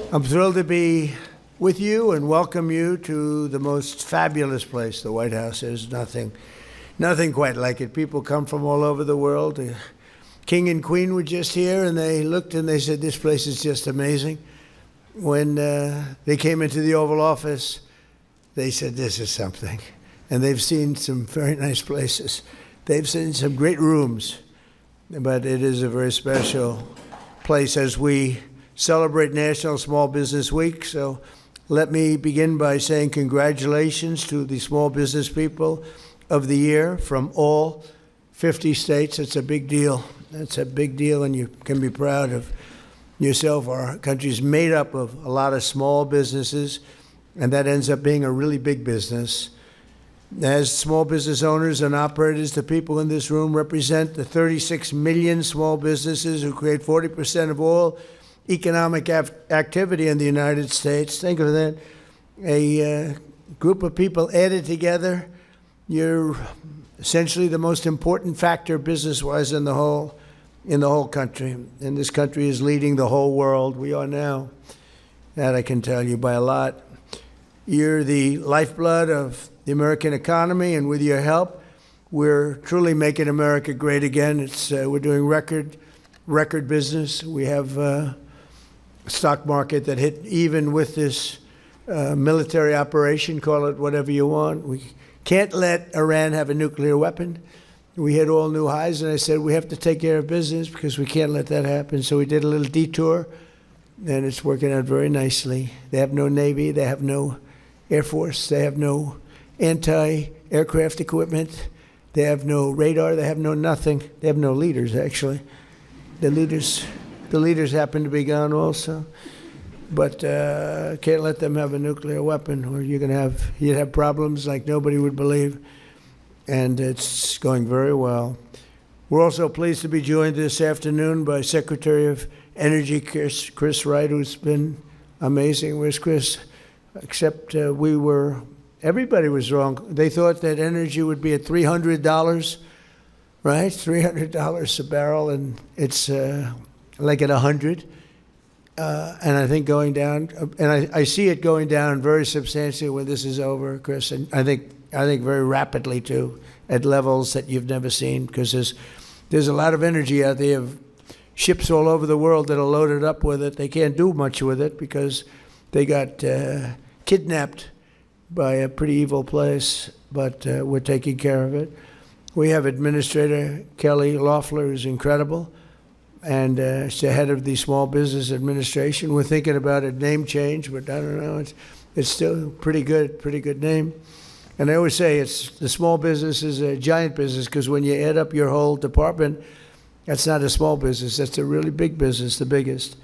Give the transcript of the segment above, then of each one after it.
I'm thrilled to be with you and welcome you to the most fabulous place, the White House. There's nothing quite like it. People come from all over the world. The King and Queen were just here, and they looked and they said, this place is just amazing. When they came into the Oval Office, they said, this is something. And they've seen some very nice places. They've seen some great rooms, but it is a very special place as we celebrate National Small Business Week. So let me begin by saying congratulations to the small business people of the year from all 50 states. It's a big deal. It's a big deal, and you can be proud of yourself. Our country is made up of a lot of small businesses, and that ends up being a really big business. As small business owners and operators, the people in this room represent the 36 million small businesses who create 40% of all economic activity in the United States. Think of that. A group of people added together. You're essentially the most important factor business-wise in the whole country. And this country is leading the whole world. We are now. That I can tell you by a lot. You're the lifeblood of the American economy, and with your help, we're truly making America great again. We're doing record business. We have a stock market that hit even with this military operation, call it whatever you want. We can't let Iran have a nuclear weapon. We hit all new highs, and I said we have to take care of business because we can't let that happen. So we did a little detour, and it's working out very nicely. They have no Navy. They have no Air Force. They have no anti-aircraft equipment. They have no radar. They have no nothing. They have no leaders, actually. The leaders happen to be gone also. But can't let them have a nuclear weapon, or you'd have problems like nobody would believe. And it's going very well. We're also pleased to be joined this afternoon by Secretary of Energy Chris Wright, who's been amazing. Where's Chris? Except everybody was wrong. They thought that energy would be at $300, right? $300 a barrel, and it's like at 100. And I think going down, and I see it going down very substantially when this is over, Chris. And I think very rapidly too, at levels that you've never seen, because there's a lot of energy out there. Of ships all over the world that are loaded up with it. They can't do much with it because they got kidnapped by a pretty evil place, but we're taking care of it. We have Administrator Kelly Loeffler, who's incredible, and she's the head of the Small Business Administration. We're thinking about a name change, but I don't know. It's still pretty good name. And I always say the small business is a giant business, because when you add up your whole department, that's not a small business. That's a really big business, the biggest.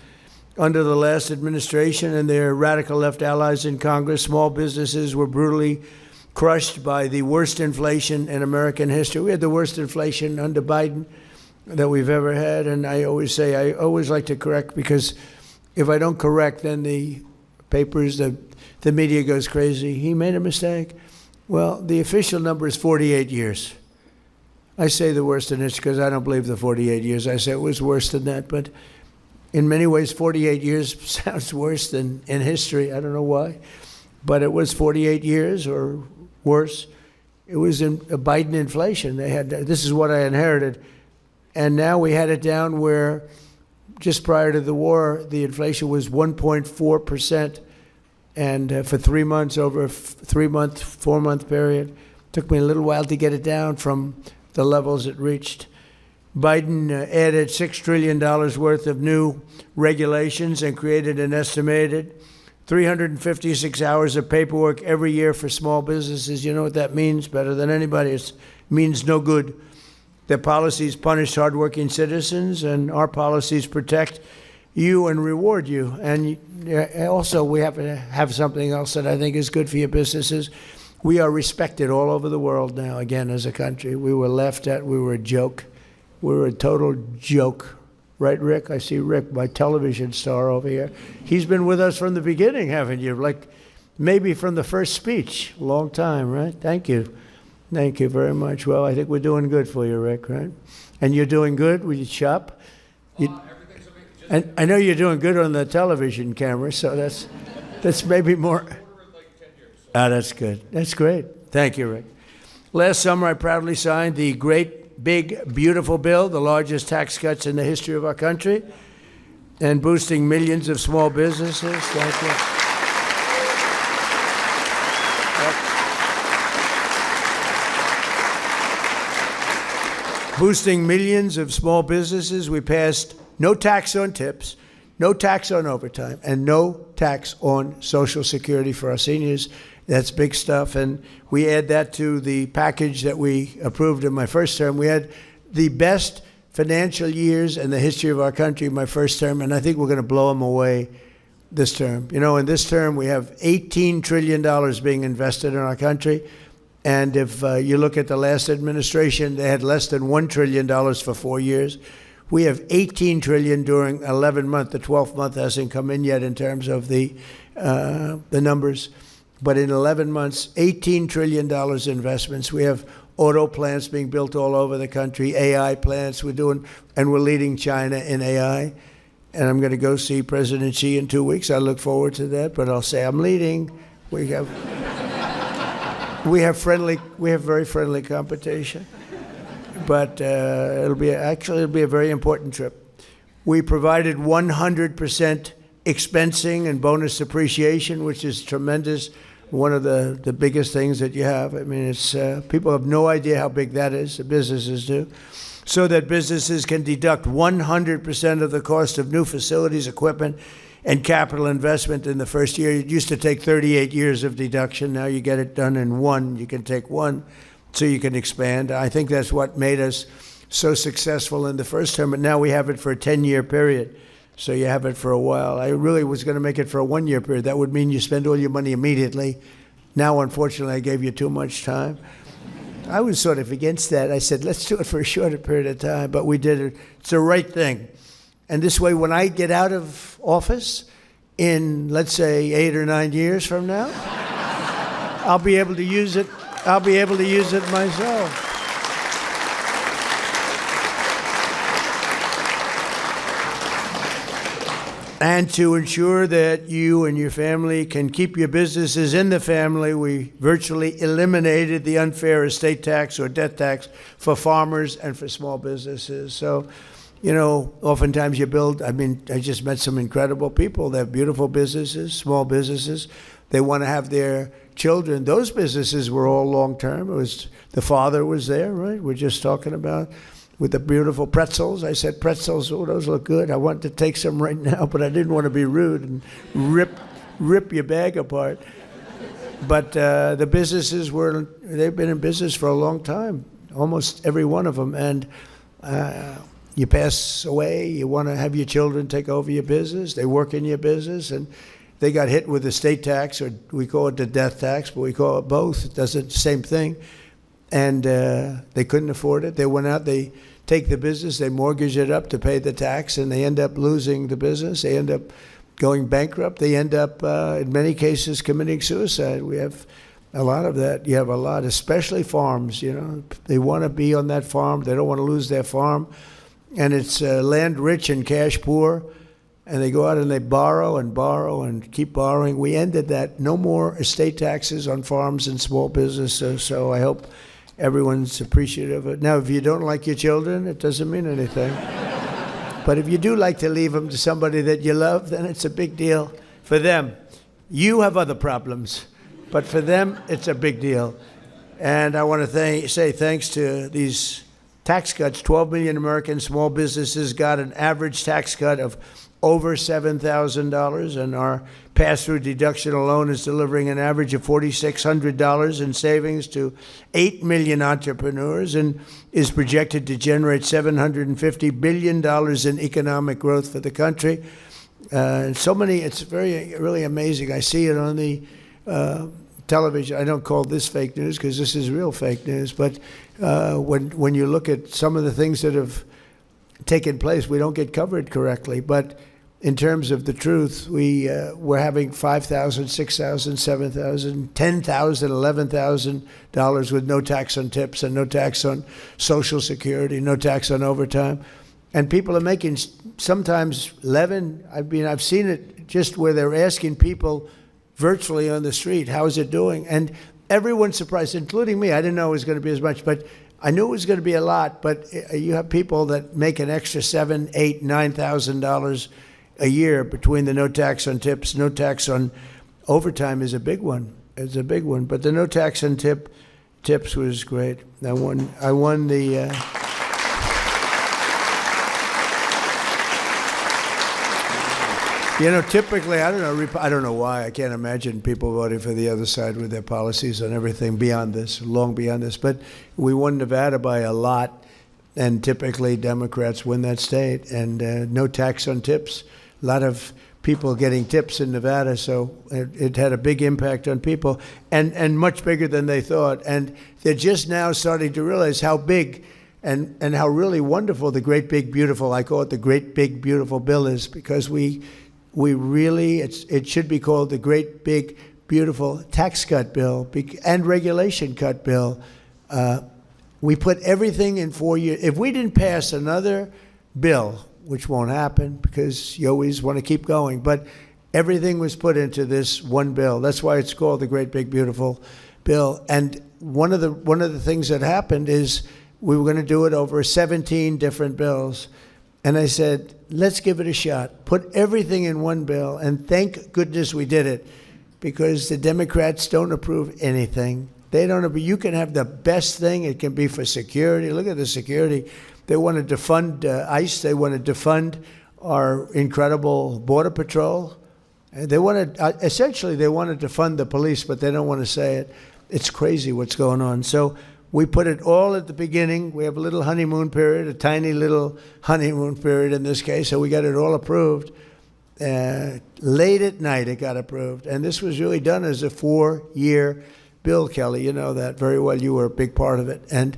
Under the last administration and their radical left allies in Congress, small businesses were brutally crushed by the worst inflation in American history. We had the worst inflation under Biden that we've ever had. And I always like to correct, because if I don't correct, then the papers, the media goes crazy. He made a mistake. Well, the official number is 48 years. I say the worst in it because I don't believe the 48 years. I say it was worse than that. But in many ways, 48 years sounds worse than in history. I don't know why. But it was 48 years or worse. It was a Biden inflation. This is what I inherited. And now we had it down where just prior to the war, the inflation was 1.4%. And for 3 months, over a 4-month period, took me a little while to get it down from the levels it reached. Biden added $6 trillion worth of new regulations and created an estimated 356 hours of paperwork every year for small businesses. You know what that means better than anybody. It means no good. Their policies punish hardworking citizens, and our policies protect you and reward you. And also, we have to have something else that I think is good for your businesses. We are respected all over the world now, again, as a country. We were laughed at. We were a joke. We were a total joke. Right, Rick? I see Rick, my television star over here. He's been with us from the beginning, haven't you? Like maybe from the first speech. Long time, right? Thank you. Thank you very much. Well, I think we're doing good for you, Rick, right? And you're doing good with your shop? Everything's And I know you're doing good on the television camera, so that's maybe more. Ah, that's good. That's great. Thank you, Rick. Last summer, I proudly signed the great, big, beautiful bill, the largest tax cuts in the history of our country, and boosting millions of small businesses. Thank you. Boosting millions of small businesses. We passed no tax on tips, no tax on overtime, and no tax on Social Security for our seniors. That's big stuff. And we add that to the package that we approved in my first term. We had the best financial years in the history of our country in my first term, and I think we're going to blow them away this term. You know, in this term, we have $18 trillion being invested in our country. And if you look at the last administration, they had less than $1 trillion for 4 years. We have $18 trillion during 11 months. The 12th month hasn't come in yet in terms of the numbers. But in 11 months, $18 trillion investments. We have auto plants being built all over the country, AI plants we're doing, and we're leading China in AI. And I'm going to go see President Xi in 2 weeks. I look forward to that, but I'll say I'm leading. We have very friendly competition, but it'll be a very important trip. We provided 100% expensing and bonus depreciation, which is tremendous. One of the biggest things that you have. I mean, it's people have no idea how big that is. The businesses do, so that businesses can deduct 100% of the cost of new facilities, equipment, and capital investment in the first year. It used to take 38 years of deduction. Now you get it done in one. You can take one so you can expand. I think that's what made us so successful in the first term, but now we have it for a 10-year period. So you have it for a while. I really was going to make it for a 1-year period. That would mean you spend all your money immediately. Now, unfortunately, I gave you too much time. I was sort of against that. I said, let's do it for a shorter period of time, but we did it. It's the right thing. And this way, when I get out of office in, let's say, 8 or 9 years from now, I'll be able to use it. I'll be able to use it myself. And to ensure that you and your family can keep your businesses in the family, we virtually eliminated the unfair estate tax or death tax for farmers and for small businesses. So, you know, oftentimes you build, I just met some incredible people. They have beautiful businesses, small businesses. They want to have their children. Those businesses were all long-term. It was, the father was there, right? We're just talking about with the beautiful pretzels. I said, pretzels, oh, those look good. I want to take some right now, but I didn't want to be rude and rip your bag apart. But the businesses they've been in business for a long time, almost every one of them. And you pass away, you want to have your children take over your business. They work in your business, and they got hit with the state tax, or we call it the death tax, but we call it both. It does the same thing. And they couldn't afford it. They went out, they take the business, they mortgage it up to pay the tax, and they end up losing the business. They end up going bankrupt. They end up, in many cases, committing suicide. We have a lot of that. You have a lot, especially farms. You know, they want to be on that farm. They don't want to lose their farm. And it's land rich and cash poor. And they go out and they borrow and keep borrowing. We ended that. No more estate taxes on farms and small businesses. So I hope everyone's appreciative of it. Now, if you don't like your children, it doesn't mean anything. But if you do like to leave them to somebody that you love, then it's a big deal for them. You have other problems, but for them, it's a big deal. And I want to say thanks to these tax cuts. 12 million American small businesses got an average tax cut of over $7,000, and our pass-through deduction alone is delivering an average of $4,600 in savings to 8 million entrepreneurs, and is projected to generate $750 billion in economic growth for the country. So many, it's really amazing. I see it on the television. I don't call this fake news because this is real fake news, but when you look at some of the things that have taken place, we don't get covered correctly. But in terms of the truth, we're having $5,000, $6,000, $7,000, $10,000, $11,000 with no tax on tips and no tax on Social Security, no tax on overtime. And people are making sometimes 11. I mean, I've seen it just where they're asking people virtually on the street, how is it doing? And everyone's surprised, including me. I didn't know it was going to be as much, but I knew it was going to be a lot. But you have people that make an extra $7,000, $8,000, $9,000 a year between the no tax on tips, no tax on overtime is a big one. It's a big one. But the no tax on tips was great. I won the. Typically, I don't know why. I can't imagine people voting for the other side with their policies on everything beyond this, long beyond this. But we won Nevada by a lot, and typically Democrats win that state. And no tax on tips. A lot of people getting tips in Nevada, so it had a big impact on people, and much bigger than they thought. And they're just now starting to realize how big and how really wonderful the great big beautiful, I call it the great big beautiful bill is, because we really, it should be called the great big beautiful tax cut bill and regulation cut bill. We put everything in 4 years. If we didn't pass another bill, which won't happen because you always want to keep going, but everything was put into this one bill. That's why it's called the great big beautiful bill. And one of the things that happened is we were going to do it over 17 different bills. And I said, let's give it a shot. Put everything in one bill, and thank goodness we did it, because the Democrats don't approve anything. They don't approve. You can have the best thing. It can be for security. Look at the security. They want to defund ICE. They want to defund our incredible Border Patrol. They want to, essentially, they want to defund the police, but they don't want to say it. It's crazy what's going on. So we put it all at the beginning. We have a little honeymoon period, a tiny little honeymoon period in this case, so we got it all approved. Late at night it got approved, and this was really done as a 4-year bill, Kelly. You know that very well. You were a big part of it. And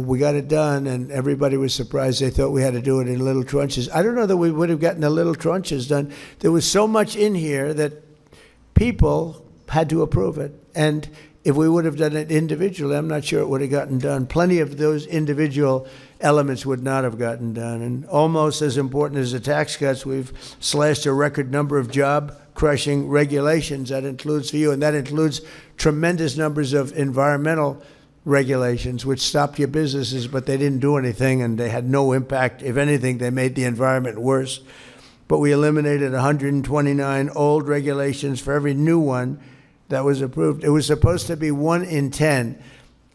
we got it done, and everybody was surprised. They thought we had to do it in little tranches. I don't know that we would have gotten the little tranches done. There was so much in here that people had to approve it. And if we would have done it individually, I'm not sure it would have gotten done. Plenty of those individual elements would not have gotten done. And almost as important as the tax cuts, we've slashed a record number of job-crushing regulations. That includes for you, and that includes tremendous numbers of environmental regulations, which stopped your businesses, but they didn't do anything, and they had no impact. If anything, they made the environment worse. But we eliminated 129 old regulations for every new one that was approved. It was supposed to be 1 in 10,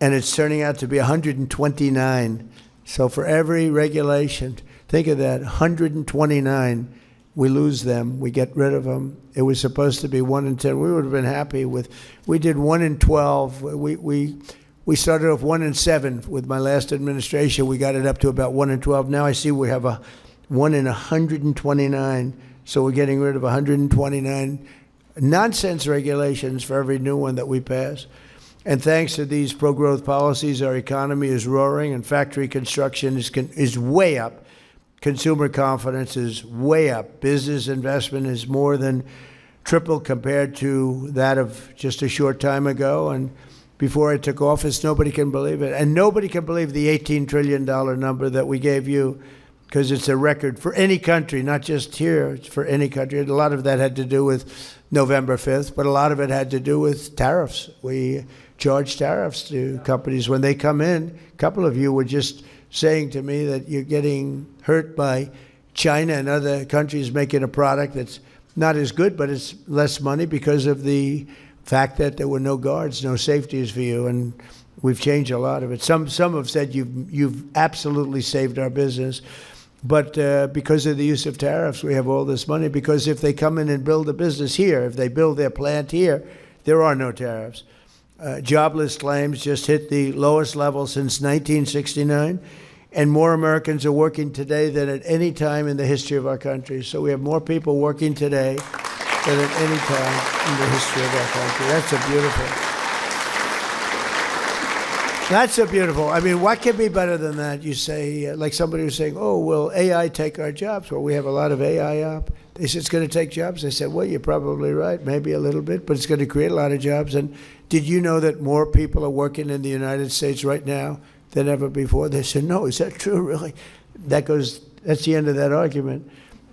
and it's turning out to be 129. So for every regulation, think of that, 129, we lose them, we get rid of them. It was supposed to be 1 in 10. We would have been happy with, we did 1 in 12. We started off 1 in 7 with my last administration. We got it up to about 1 in 12. Now I see we have a 1 in 129. So we're getting rid of 129 nonsense regulations for every new one that we pass. And thanks to these pro-growth policies, our economy is roaring, and factory construction is way up. Consumer confidence is way up. Business investment is more than triple compared to that of just a short time ago. And before I took office, nobody can believe it. And nobody can believe the $18 trillion number that we gave you, because it's a record for any country, not just here, it's for any country. A lot of that had to do with November 5th, but a lot of it had to do with tariffs. We charge tariffs to companies when they come in. A couple of you were just saying to me that you're getting hurt by China and other countries making a product that's not as good, but it's less money because of the fact that there were no guards, no safeties for you, and we've changed a lot of it. Some have said you've absolutely saved our business, but because of the use of tariffs, we have all this money, because if they come in and build a business here, if they build their plant here, there are no tariffs. Jobless claims just hit the lowest level since 1969, and more Americans are working today than at any time in the history of our country. So we have more people working today than at any time in the history of our country. That's a beautiful. I mean, what can be better than that? You say, like somebody was saying, oh, will AI take our jobs? Well, we have a lot of AI up. They said it's going to take jobs. I said, well, you're probably right, maybe a little bit, but it's going to create a lot of jobs. And did you know that more people are working in the United States right now than ever before? They said, no, is that true, really? That goes that's the end of that argument.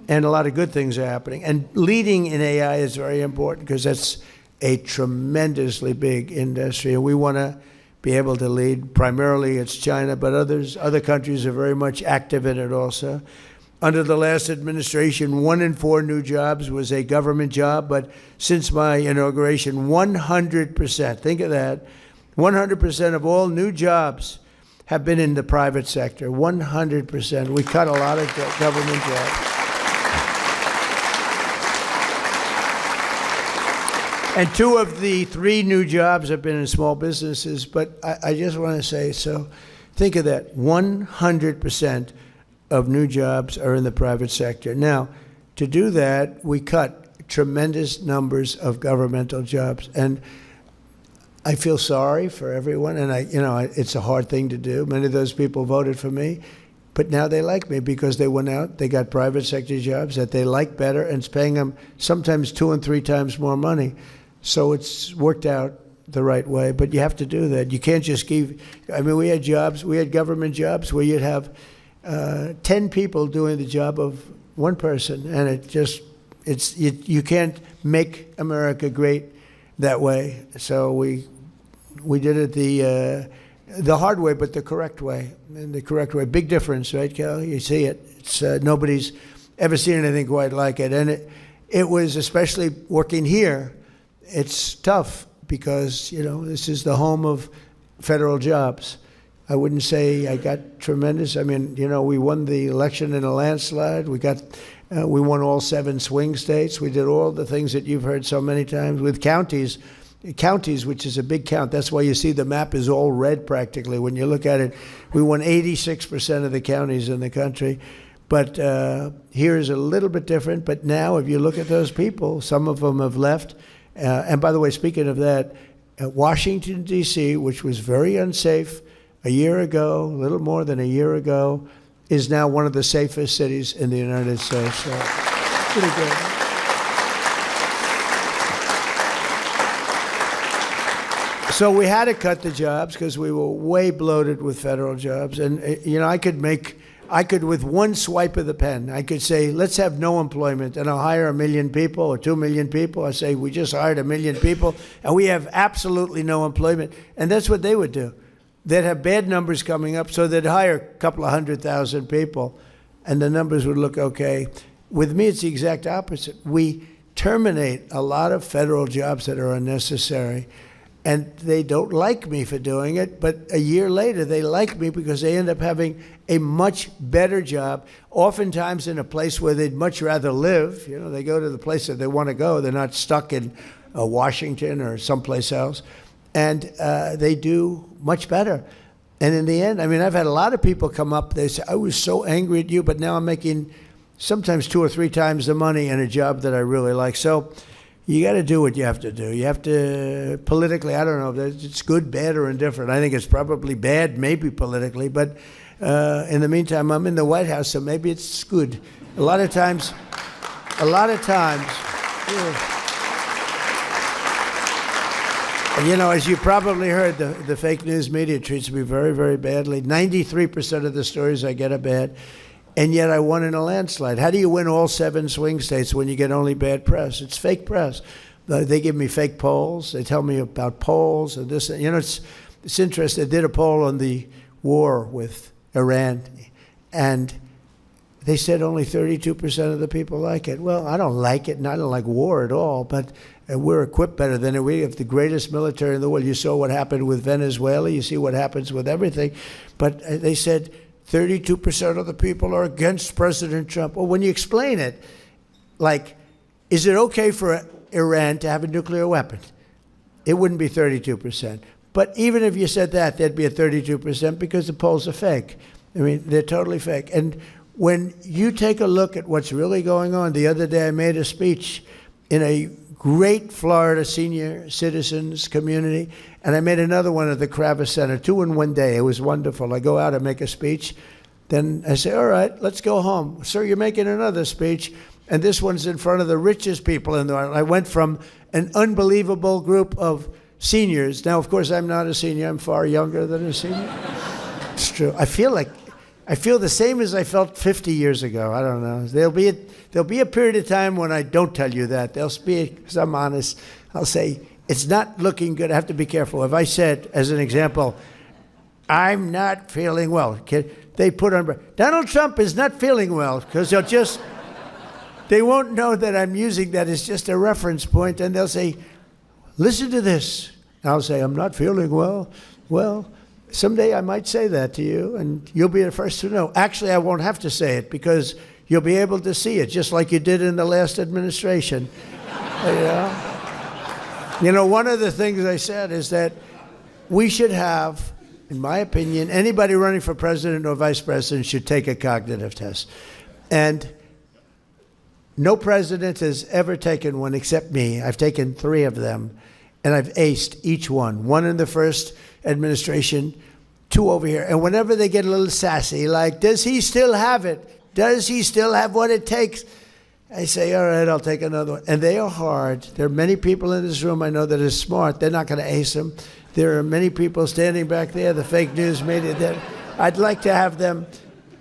And a lot of good things are happening. And leading in AI is very important because that's a tremendously big industry. And we want to be able to lead. Primarily it's China, but other countries are very much active in it also. Under the last administration, 1 in 4 new jobs was a government job. But since my inauguration, 100%, think of that, 100% of all new jobs have been in the private sector. 100%. We cut a lot of government jobs. And 2 of the 3 new jobs have been in small businesses. But I just want to say, so think of that. 100% of new jobs are in the private sector. Now, to do that, we cut tremendous numbers of governmental jobs. And I feel sorry for everyone. And it's a hard thing to do. Many of those people voted for me. But now they like me because they went out, they got private sector jobs that they like better, and it's paying them sometimes 2 and 3 times more money. So it's worked out the right way, but you have to do that. You can't just give, we had government jobs where you'd have 10 people doing the job of 1 person, and you can't make America great that way. So we did it the hard way, but the correct way. And the correct way, big difference, right, Cal? You see it. It's nobody's ever seen anything quite like it, and it was, especially working here, it's tough because, this is the home of federal jobs. I wouldn't say I got tremendous. We won the election in a landslide. We won all 7 swing states. We did all the things that you've heard so many times with counties, which is a big count. That's why you see the map is all red practically. When you look at it, we won 86% of the counties in the country. But here is a little bit different. But now if you look at those people, some of them have left. And by the way, speaking of that, Washington, D.C., which was very unsafe a year ago, a little more than a year ago, is now one of the safest cities in the United States. So, pretty good. So we had to cut the jobs because we were way bloated with federal jobs. And, I could, with one swipe of the pen, I could say, let's have no employment, and I'll hire 1 million people or 2 million people. I say, we just hired 1 million people, and we have absolutely no employment. And that's what they would do. They'd have bad numbers coming up, so they'd hire a couple of 100,000 people, and the numbers would look okay. With me, it's the exact opposite. We terminate a lot of federal jobs that are unnecessary. And they don't like me for doing it, but a year later, they like me because they end up having a much better job, oftentimes in a place where they'd much rather live. They go to the place that they want to go. They're not stuck in Washington or someplace else. And they do much better. And in the end, I've had a lot of people come up. They say, I was so angry at you, but now I'm making sometimes 2 or 3 times the money in a job that I really like. So you got to do what you have to do. You have to, politically, I don't know if it's good, bad, or indifferent. I think it's probably bad, maybe politically, but in the meantime, I'm in the White House, so maybe it's good. A lot of times, as you probably heard, the fake news media treats me very, very badly. 93% of the stories I get are bad. And yet I won in a landslide. How do you win all 7 swing states when you get only bad press? It's fake press. They give me fake polls. They tell me about polls and this. It's interesting. They did a poll on the war with Iran, and they said only 32% of the people like it. Well, I don't like it, and I don't like war at all, but we're equipped better than it. We have the greatest military in the world. You saw what happened with Venezuela. You see what happens with everything. But they said 32% of the people are against President Trump. Well, when you explain it, is it okay for Iran to have a nuclear weapon? It wouldn't be 32%. But even if you said that, there'd be a 32% because the polls are fake. They're totally fake. And when you take a look at what's really going on, the other day I made a speech in a great Florida senior citizens community, and I made another one at the Kravis Center, 2 in one day. It was wonderful. I go out and make a speech. Then I say, all right, let's go home. Sir, you're making another speech, and this one's in front of the richest people in the world. I went from an unbelievable group of seniors. Now, of course, I'm not a senior. I'm far younger than a senior. It's true. I feel like I feel the same as I felt 50 years ago. I don't know. There'll be a period of time when I don't tell you that. There'll be, because I'm honest, I'll say, it's not looking good. I have to be careful. If I said, as an example, I'm not feeling well, they put on, Donald Trump is not feeling well, because they won't know that I'm using that as just a reference point, and they'll say, listen to this. And I'll say, I'm not feeling well. Well, someday I might say that to you, and you'll be the first to know. Actually, I won't have to say it, because you'll be able to see it, just like you did in the last administration. You know, one of the things I said is that we should have, in my opinion, anybody running for president or vice president should take a cognitive test. And no president has ever taken one except me. I've taken 3 of them, and I've aced each one. 1 in the first administration, 2 over here. And whenever they get a little sassy, like, does he still have it? Does he still have what it takes? I say, all right, I'll take another one. And they are hard. There are many people in this room I know that are smart. They're not going to ace them. There are many people standing back there, the fake news media. I'd like to have them.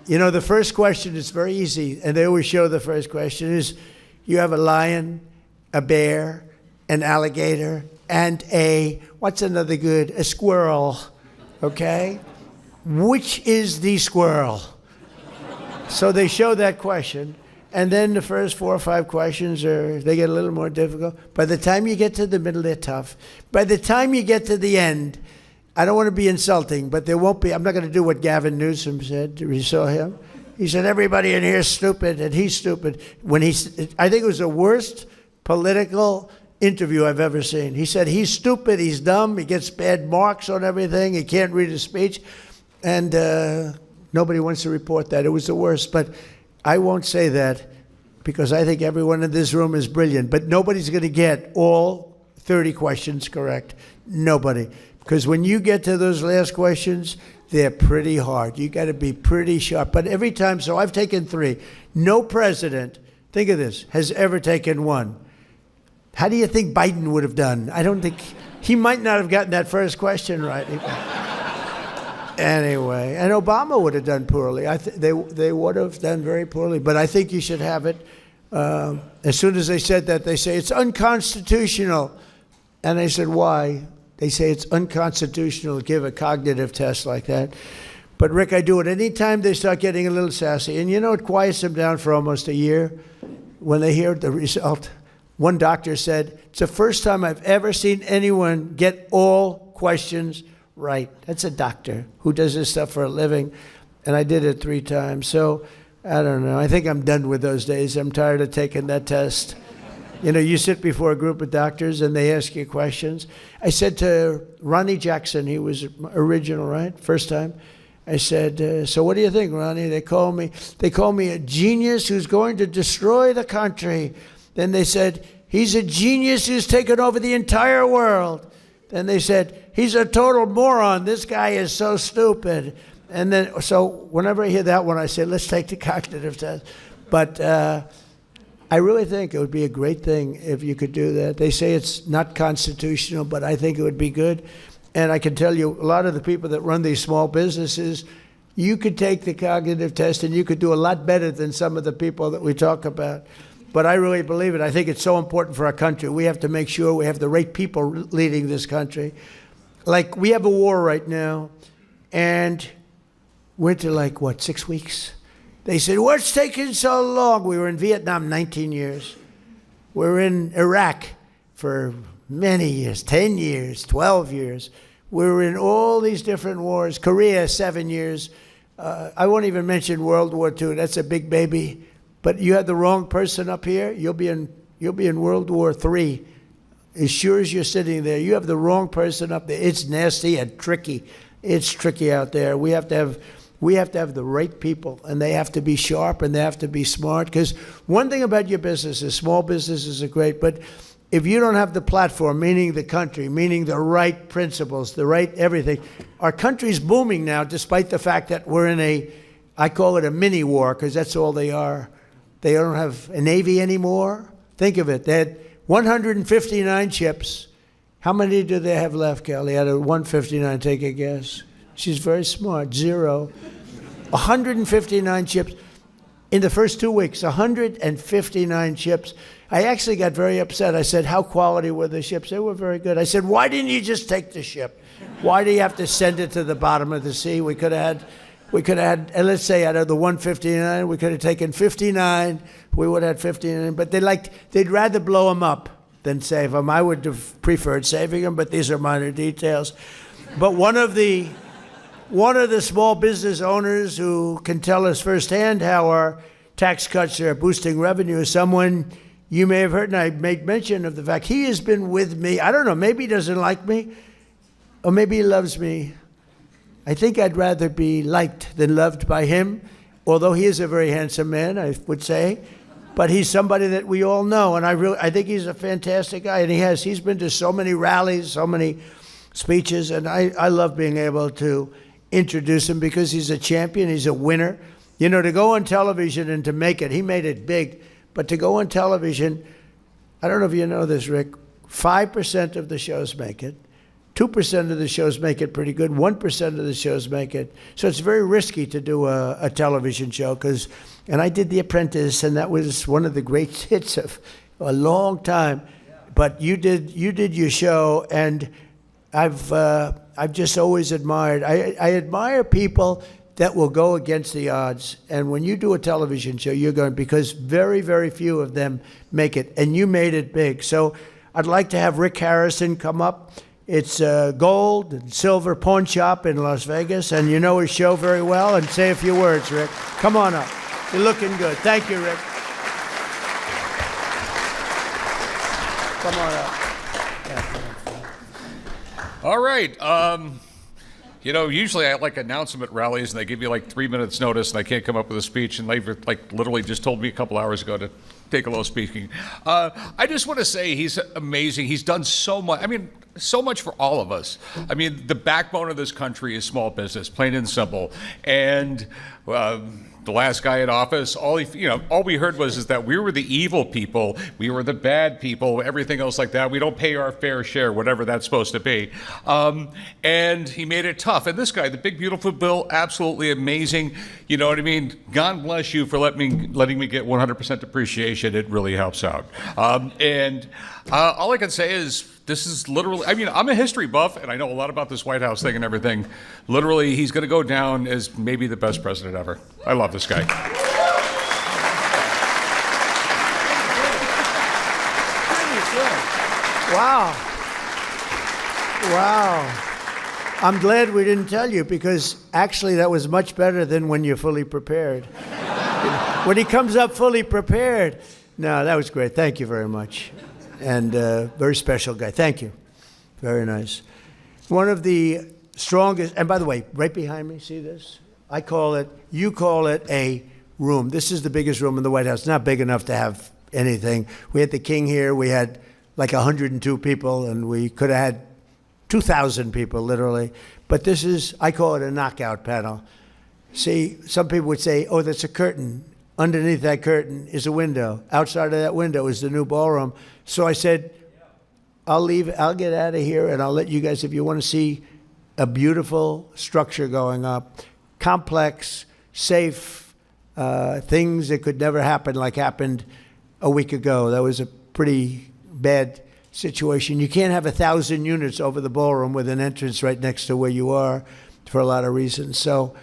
You know, the first question is very easy, and they always show the first question is, you have a lion, a bear, an alligator, and what's another good? A squirrel, okay? Which is the squirrel? So they show that question, and then the first 4 or 5 questions they get a little more difficult. By the time you get to the middle, they're tough. By the time you get to the end, I don't want to be insulting, but there won't be, I'm not going to do what Gavin Newsom said. You saw him? He said, everybody in here is stupid, and he's stupid. I think it was the worst political interview I've ever seen. He said, he's stupid, he's dumb, he gets bad marks on everything, he can't read a speech, and nobody wants to report that. It was the worst, but I won't say that because I think everyone in this room is brilliant, but nobody's going to get all 30 questions correct. Nobody. Because when you get to those last questions, they're pretty hard. You got to be pretty sharp. But every time, so I've taken 3. No president, think of this, has ever taken 1. How do you think Biden would have done? I don't think, he might not have gotten that first question right. Anyway, and Obama would have done poorly. They would have done very poorly. But I think you should have it. As soon as they said that, they say, it's unconstitutional. And I said, why? They say it's unconstitutional to give a cognitive test like that. But Rick, I do it anytime they start getting a little sassy. And you know, it quiets them down for almost a year when they hear the result. One doctor said, it's the first time I've ever seen anyone get all questions right. That's a doctor who does this stuff for a living. And I did it 3 times. So I don't know. I think I'm done with those days. I'm tired of taking that test. You know, you sit before a group of doctors and they ask you questions. I said to Ronnie Jackson, he was original, right? First time. I said, so what do you think, Ronnie? They call me a genius who's going to destroy the country. Then they said, he's a genius who's taken over the entire world. Then they said, he's a total moron. This guy is so stupid. And then, so whenever I hear that one, I say, let's take the cognitive test. But I really think it would be a great thing if you could do that. They say it's not constitutional, but I think it would be good. And I can tell you, a lot of the people that run these small businesses, you could take the cognitive test and you could do a lot better than some of the people that we talk about. But I really believe it. I think it's so important for our country. We have to make sure we have the right people leading this country. Like, we have a war right now, and we're into, like, what, 6 weeks? They said, what's taking so long? We were in Vietnam 19 years. We're in Iraq for many years, 10 years, 12 years. We were in all these different wars. Korea, 7 years. I won't even mention World War II. That's a big baby. But you had the wrong person up here, you'll be in World War III. As sure as you're sitting there, you have the wrong person up there. It's nasty and tricky. It's tricky out there. We have to have the right people, and they have to be sharp and they have to be smart. Because one thing about your business is small businesses are great, but if you don't have the platform, meaning the country, meaning the right principles, the right everything, our country's booming now, despite the fact that we're in I call it a mini war, because that's all they are. They don't have a Navy anymore. Think of it. They had 159 ships. How many do they have left, Kelly? Out of 159, take a guess. She's very smart. 0. 159 ships. In the first 2 weeks, 159 ships. I actually got very upset. I said, how quality were the ships? They were very good. I said, why didn't you just take the ship? Why do you have to send it to the bottom of the sea? We could have had, and let's say out of the 159, we could have taken 59. We would have had 59, but they'd rather blow them up than save them. I would have preferred saving them, but these are minor details. But one of the small business owners who can tell us firsthand how our tax cuts are boosting revenue is someone you may have heard, and I made mention of the fact he has been with me. I don't know, maybe he doesn't like me, or maybe he loves me. I think I'd rather be liked than loved by him, although he is a very handsome man, I would say. But he's somebody that we all know, and I think he's a fantastic guy, and he's been to so many rallies, so many speeches, and I love being able to introduce him because he's a champion, he's a winner. You know, to go on television and to make it, he made it big, but to go on television, I don't know if you know this, Rick, 5% of the shows make it. 2% of the shows make it pretty good. 1% of the shows make it. So it's very risky to do a television show and I did The Apprentice, and that was one of the great hits of a long time. But you did your show, and I've just always admired. I admire people that will go against the odds. And when you do a television show, you're going, because very, very few of them make it, and you made it big. So I'd like to have Rick Harrison come up. It's a gold and silver pawn shop in Las Vegas, and you know his show very well, and say a few words, Rick. Come on up. You're looking good. Thank you, Rick. Come on up. All right. Usually I announce them at rallies, and they give you 3 minutes notice, and I can't come up with a speech, and they've literally just told me a couple hours ago to take a little speaking. I just want to say he's amazing. He's done so much. I mean, so much for all of us. I mean, the backbone of this country is small business, plain and simple. And the last guy in office, all we heard was that we were the evil people, we were the bad people, everything else like that. We don't pay our fair share, whatever that's supposed to be. And he made it tough. And this guy, the big beautiful bill, absolutely amazing. You know what I mean? God bless you for letting me get 100% depreciation. It really helps out. All I can say is, this is literally, I'm a history buff, and I know a lot about this White House thing and everything. Literally, he's going to go down as maybe the best president ever. I love this guy. Wow. I'm glad we didn't tell you, because actually that was much better than when you're fully prepared. When he comes up fully prepared. No, that was great. Thank you very much. And very special guy. Thank you. Very nice. One of the strongest, and by the way, right behind me, see this? You call it a room. This is the biggest room in the White House. It's not big enough to have anything. We had the king here. We had 102 people, and we could have had 2,000 people, literally. But I call it a knockout panel. See, some people would say, oh, that's a curtain. Underneath that curtain is a window. Outside of that window is the new ballroom. So I said, I'll get out of here, and I'll let you guys, if you want to see a beautiful structure going up, complex, safe, things that could never happen like happened a week ago. That was a pretty bad situation. You can't have 1,000 units over the ballroom with an entrance right next to where you are for a lot of reasons. So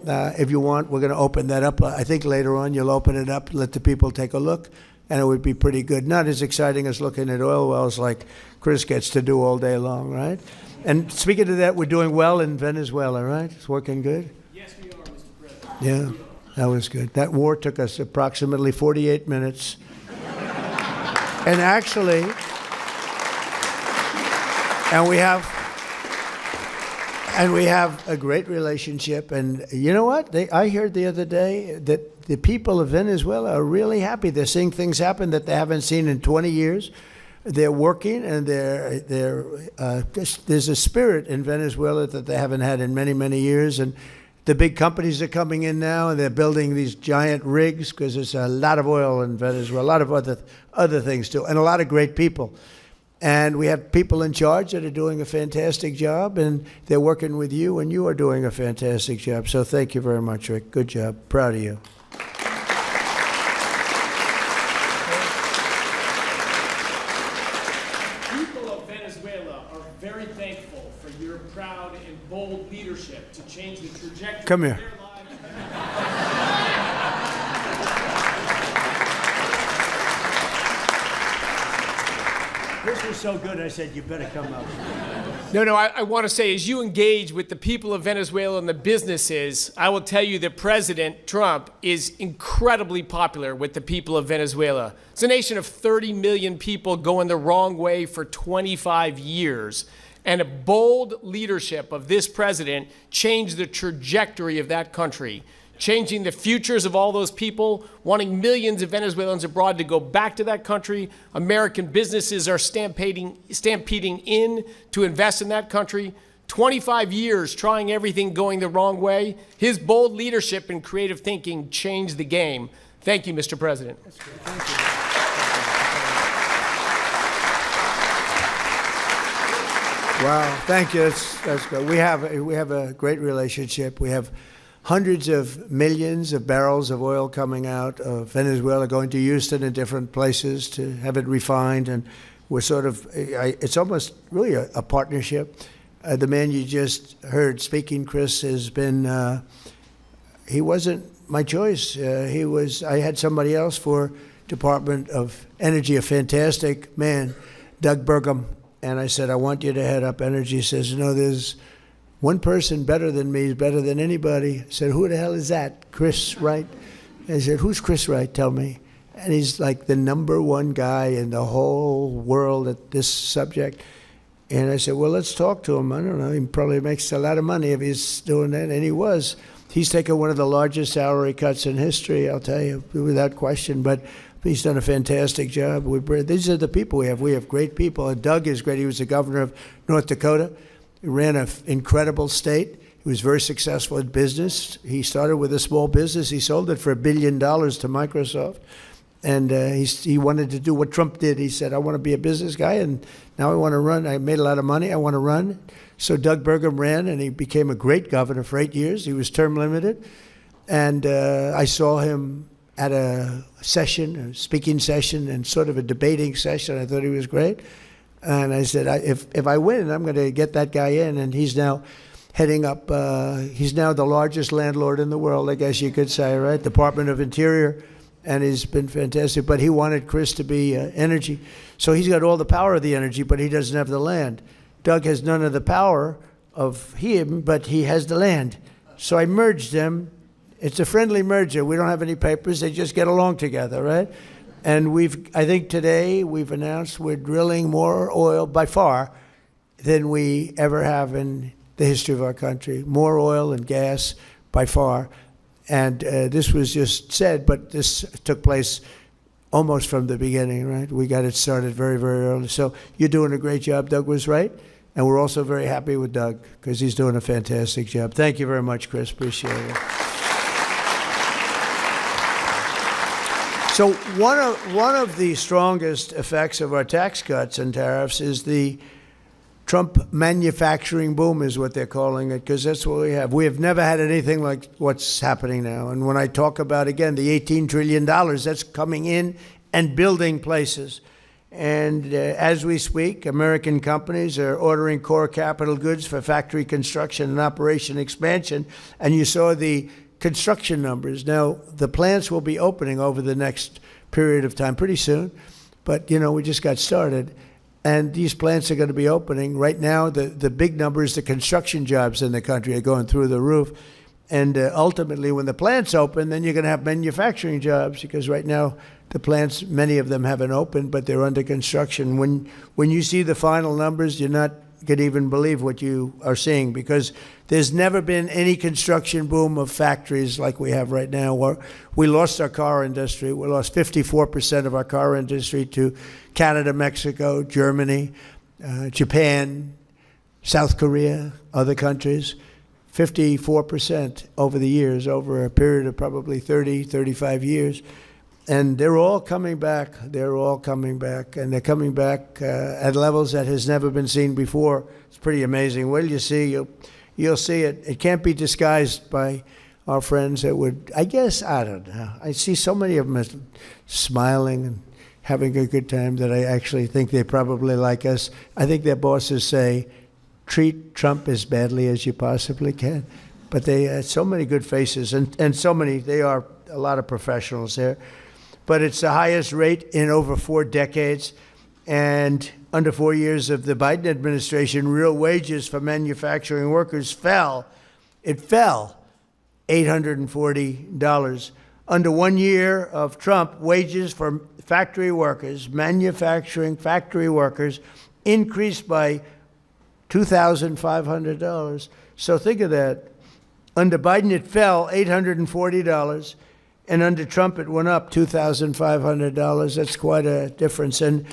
if you want, we're going to open that up. I think later on you'll open it up, let the people take a look, and it would be pretty good. Not as exciting as looking at oil wells like Chris gets to do all day long, right? And speaking of that, we're doing well in Venezuela, right? It's working good? Yes, we are, Mr. President. Yeah, that was good. That war took us approximately 48 minutes. And actually, we have a great relationship. And you know what? I heard the other day that the people of Venezuela are really happy. They're seeing things happen that they haven't seen in 20 years. They're working, and there's a spirit in Venezuela that they haven't had in many, many years. And the big companies are coming in now, and they're building these giant rigs because there's a lot of oil in Venezuela, a lot of other things too, and a lot of great people. And we have people in charge that are doing a fantastic job, and they're working with you, and you are doing a fantastic job. So thank you very much, Rick. Good job. Proud of you. People of Venezuela are very thankful for your proud and bold leadership to change the trajectory Come here. of their lives. This was so good, I said, you better come up. No, I want to say, as you engage with the people of Venezuela and the businesses, I will tell you that President Trump is incredibly popular with the people of Venezuela. It's a nation of 30 million people going the wrong way for 25 years. And a bold leadership of this president changed the trajectory of that country, changing the futures of all those people, wanting millions of Venezuelans abroad to go back to that country. American businesses are stampeding in to invest in that country. 25 years trying everything going the wrong way. His bold leadership and creative thinking changed the game. Thank you, Mr. President. That's good. Thank you. Wow, thank you. That's good. We have a great relationship. We have hundreds of millions of barrels of oil coming out of Venezuela, going to Houston and different places to have it refined. And we're sort of, it's almost really a partnership. The man you just heard speaking, Chris, has been, he wasn't my choice. I had somebody else for Department of Energy, a fantastic man, Doug Burgum. And I said, I want you to head up energy. He says, there's one person better than me, is better than anybody. I said, who the hell is that? Chris Wright? I said, who's Chris Wright? Tell me. And he's like the #1 guy in the whole world at this subject. And I said, well, let's talk to him. I don't know. He probably makes a lot of money if he's doing that. And he was. He's taken one of the largest salary cuts in history, I'll tell you, without question. But he's done a fantastic job. These are the people we have. We have great people. And Doug is great. He was the governor of North Dakota. He ran an incredible state. He was very successful in business. He started with a small business. He sold it for $1 billion to Microsoft. And he wanted to do what Trump did. He said, I want to be a business guy, and now I want to run. I made a lot of money. I want to run. So Doug Burgum ran, and he became a great governor for 8 years. He was term limited. And I saw him at a session, a speaking session, and sort of a debating session. I thought he was great. And I said, if I win, I'm going to get that guy in. And he's now heading up, he's now the largest landlord in the world, I guess you could say, right? Department of Interior. And he's been fantastic. But he wanted Chris to be energy. So he's got all the power of the energy, but he doesn't have the land. Doug has none of the power of him, but he has the land. So I merged them. It's a friendly merger. We don't have any papers. They just get along together, right? And I think today we've announced we're drilling more oil by far than we ever have in the history of our country. More oil and gas by far. And this was just said, but this took place almost from the beginning, right? We got it started very, very early. So you're doing a great job. Doug was right. And we're also very happy with Doug because he's doing a fantastic job. Thank you very much, Chris. Appreciate it. So one of the strongest effects of our tax cuts and tariffs is the Trump manufacturing boom, is what they're calling it, because that's what we have. We have never had anything like what's happening now. And when I talk about, again, the $18 trillion, that's coming in and building places. And as we speak, American companies are ordering core capital goods for factory construction and operation expansion. And you saw the construction numbers. Now, the plants will be opening over the next period of time, pretty soon. But, we just got started. And these plants are going to be opening. Right now, the big numbers, the construction jobs in the country are going through the roof. And ultimately, when the plants open, then you're going to have manufacturing jobs, because right now, the plants, many of them haven't opened, but they're under construction. When you see the final numbers, you're not going to even believe what you are seeing, because there's never been any construction boom of factories like we have right now. We lost our car industry. We lost 54% of our car industry to Canada, Mexico, Germany, Japan, South Korea, other countries. 54% over the years, over a period of probably 30, 35 years. And they're all coming back. They're all coming back, and they're coming back at levels that has never been seen before. It's pretty amazing. Well, you see, you'll see it. It can't be disguised by our friends that would, I guess, I don't know. I see so many of them smiling and having a good time that I actually think they probably like us. I think their bosses say, treat Trump as badly as you possibly can. But they had so many good faces, and so many, they are a lot of professionals there. But it's the highest rate in over 4 decades. And under 4 years of the Biden administration, real wages for manufacturing workers fell. It fell $840. Under 1 year of Trump, wages for factory workers, manufacturing factory workers, increased by $2,500. So think of that. Under Biden, it fell $840. And under Trump, it went up $2,500. That's quite a difference. And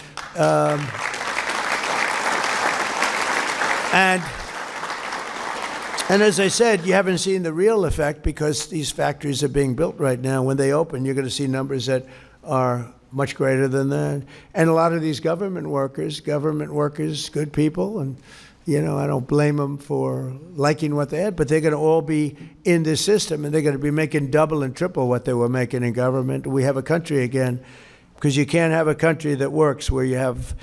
as I said, you haven't seen the real effect because these factories are being built right now. When they open, you're going to see numbers that are much greater than that. And a lot of these government workers, good people, and I don't blame them for liking what they had, but they're going to all be in this system, and they're going to be making double and triple what they were making in government. We have a country again, because you can't have a country that works where you have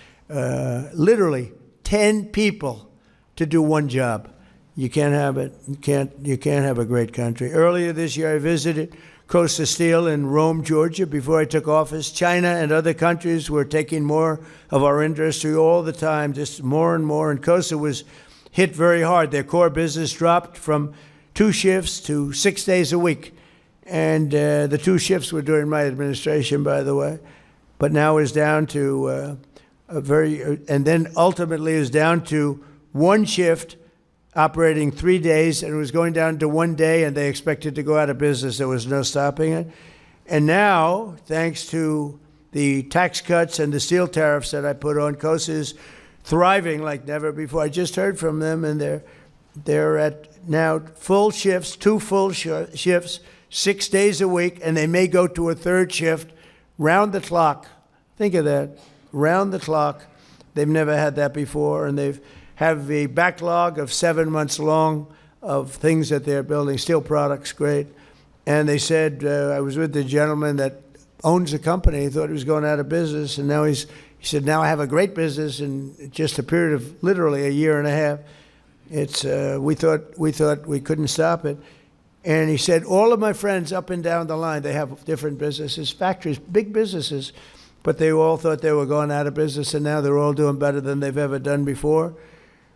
literally 10 people to do one job. You can't have it. You can't have a great country. Earlier this year, I visited Costa Steel in Rome, Georgia, before I took office. China and other countries were taking more of our industry all the time, just more and more. And Costa was hit very hard. Their core business dropped from 2 shifts to 6 days a week. And the 2 shifts were during my administration, by the way. But now it's down to and then ultimately is down to 1 shift operating 3 days, and it was going down to 1 day, and they expected to go out of business. There was no stopping it. And now, thanks to the tax cuts and the steel tariffs that I put on, Costa is thriving like never before. I just heard from them, and they're at now full shifts, 2 full shifts, 6 days a week, and they may go to a 3rd shift round the clock. Think of that, round the clock. They've never had that before, and they've have a backlog of 7 months long of things that they're building, steel products, great. And they said, I was with the gentleman that owns the company. He thought he was going out of business, and now he said, now I have a great business in just a period of literally a year and a half. It's we thought we couldn't stop it. And he said, all of my friends up and down the line, they have different businesses, factories, big businesses, but they all thought they were going out of business, and now they're all doing better than they've ever done before.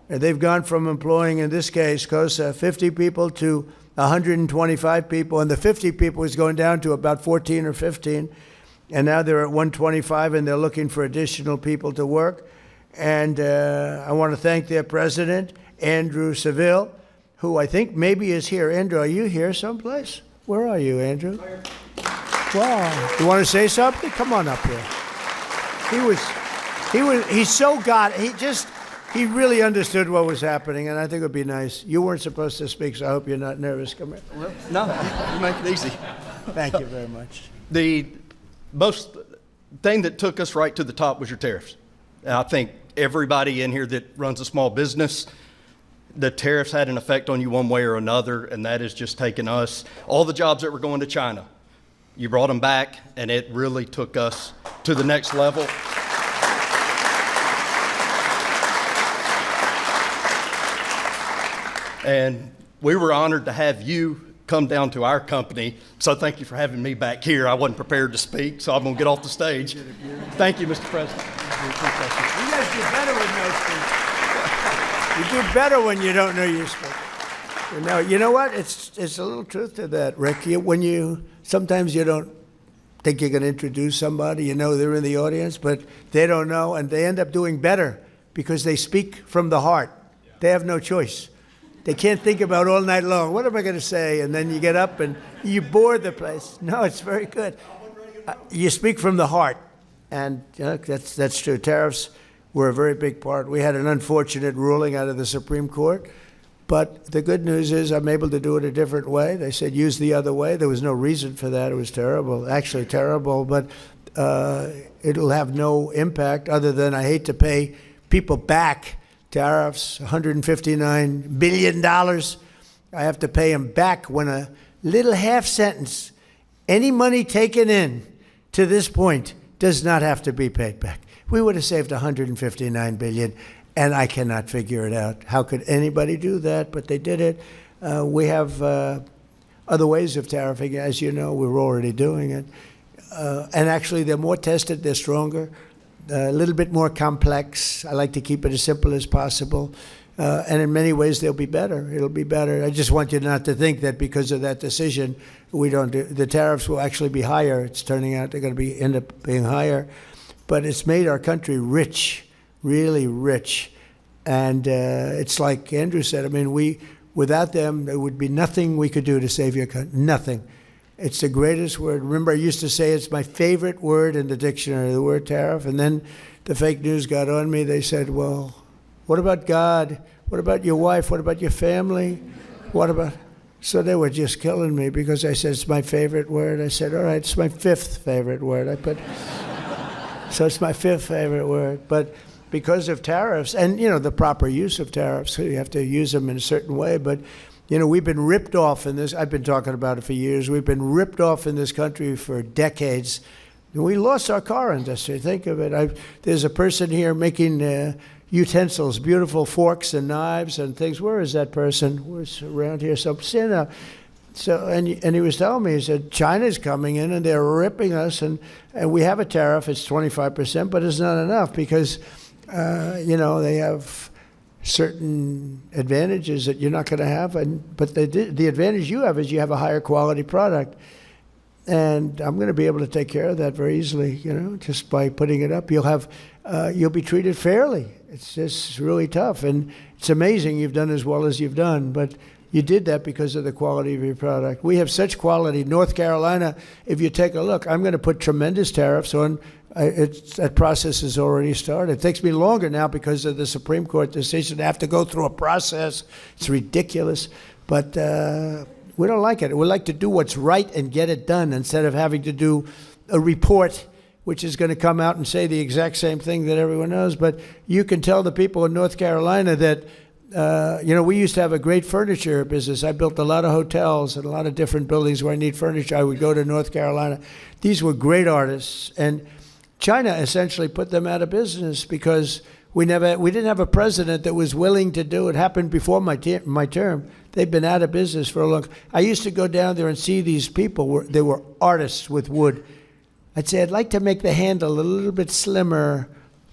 And they've gone from employing, in this case, Costa, 50 people to 125 people, and the 50 people is going down to about 14 or 15, and now they're at 125, and they're looking for additional people to work. And I want to thank their president, Andrew Seville, who I think maybe is here. Andrew, are you here someplace? Where are you, Andrew? Wow. You want to say something? Come on up here. He really understood what was happening, and I think it would be nice. You weren't supposed to speak, so I hope you're not nervous. Come here. Well, no, you make it easy. Thank you very much. The most thing that took us right to the top was your tariffs. And I think everybody in here that runs a small business, the tariffs had an effect on you one way or another, and that has just taken us, all the jobs that were going to China, you brought them back, and it really took us to the next level. And we were honored to have you come down to our company. So thank you for having me back here. I wasn't prepared to speak, so I'm going to get off the stage. Thank you, Mr. President. You guys do better with no speech. You do better when you don't know you speak. Now, you know what? It's a little truth to that, Rick. Sometimes you don't think you're going to introduce somebody. You know they're in the audience, but they don't know, and they end up doing better because they speak from the heart. They have no choice. They can't think about all night long, what am I going to say? And then you get up and you bore the place. No, it's very good. You speak from the heart, and that's true. Tariffs were a very big part. We had an unfortunate ruling out of the Supreme Court, But the good news is I'm able to do it a different way. They said use the other way. There was no reason for that. It was terrible, actually terrible. But it'll have no impact other than I hate to pay people back tariffs, $159 billion. I have to pay them back when a little half sentence, any money taken in to this point does not have to be paid back. We would have saved $159 billion, and I cannot figure it out. How could anybody do that? But they did it. We have other ways of tariffing. As you know, we're already doing it. And actually, they're more tested, they're stronger, a little bit more complex. I like to keep it as simple as possible. And in many ways, they'll be better. It'll be better. I just want you not to think that because of that decision, we don't do, the tariffs will actually be higher. It's turning out they're going to end up being higher. But it's made our country rich, really rich. And it's like Andrew said, I mean, without them, there would be nothing we could do to save your country, nothing. It's the greatest word. Remember, I used to say it's my favorite word in the dictionary, the word tariff. And then the fake news got on me. They said, well, what about God? What about your wife? What about your family? What about... So they were just killing me because I said it's my favorite word. I said, all right, it's my fifth favorite word. So it's my fifth favorite word. But because of tariffs and, the proper use of tariffs, so you have to use them in a certain way. But, we've been ripped off in this. I've been talking about it for years. We've been ripped off in this country for decades. We lost our car industry. Think of it. There's a person here making utensils, beautiful forks and knives and things. Where is that person? Who's around here? So, and he was telling me, he said, China's coming in and they're ripping us. And we have a tariff. It's 25%, but it's not enough because, they have certain advantages that you're not going to have. But the advantage you have is you have a higher quality product. And I'm going to be able to take care of that very easily, just by putting it up. You'll be treated fairly. It's just really tough. And it's amazing you've done as well as you've done. But you did that because of the quality of your product. We have such quality. North Carolina, if you take a look, I'm going to put tremendous tariffs on. That process has already started. It takes me longer now because of the Supreme Court decision. I have to go through a process. It's ridiculous. But we don't like it. We like to do what's right and get it done instead of having to do a report which is going to come out and say the exact same thing that everyone knows. But you can tell the people in North Carolina that, we used to have a great furniture business. I built a lot of hotels and a lot of different buildings where I need furniture. I would go to North Carolina. These were great artists. And China essentially put them out of business because we didn't have a president that was willing to do it. It happened before my term. They've been out of business for a long time. I used to go down there and see these people. They were artists with wood. I'd say, I'd like to make the handle a little bit slimmer.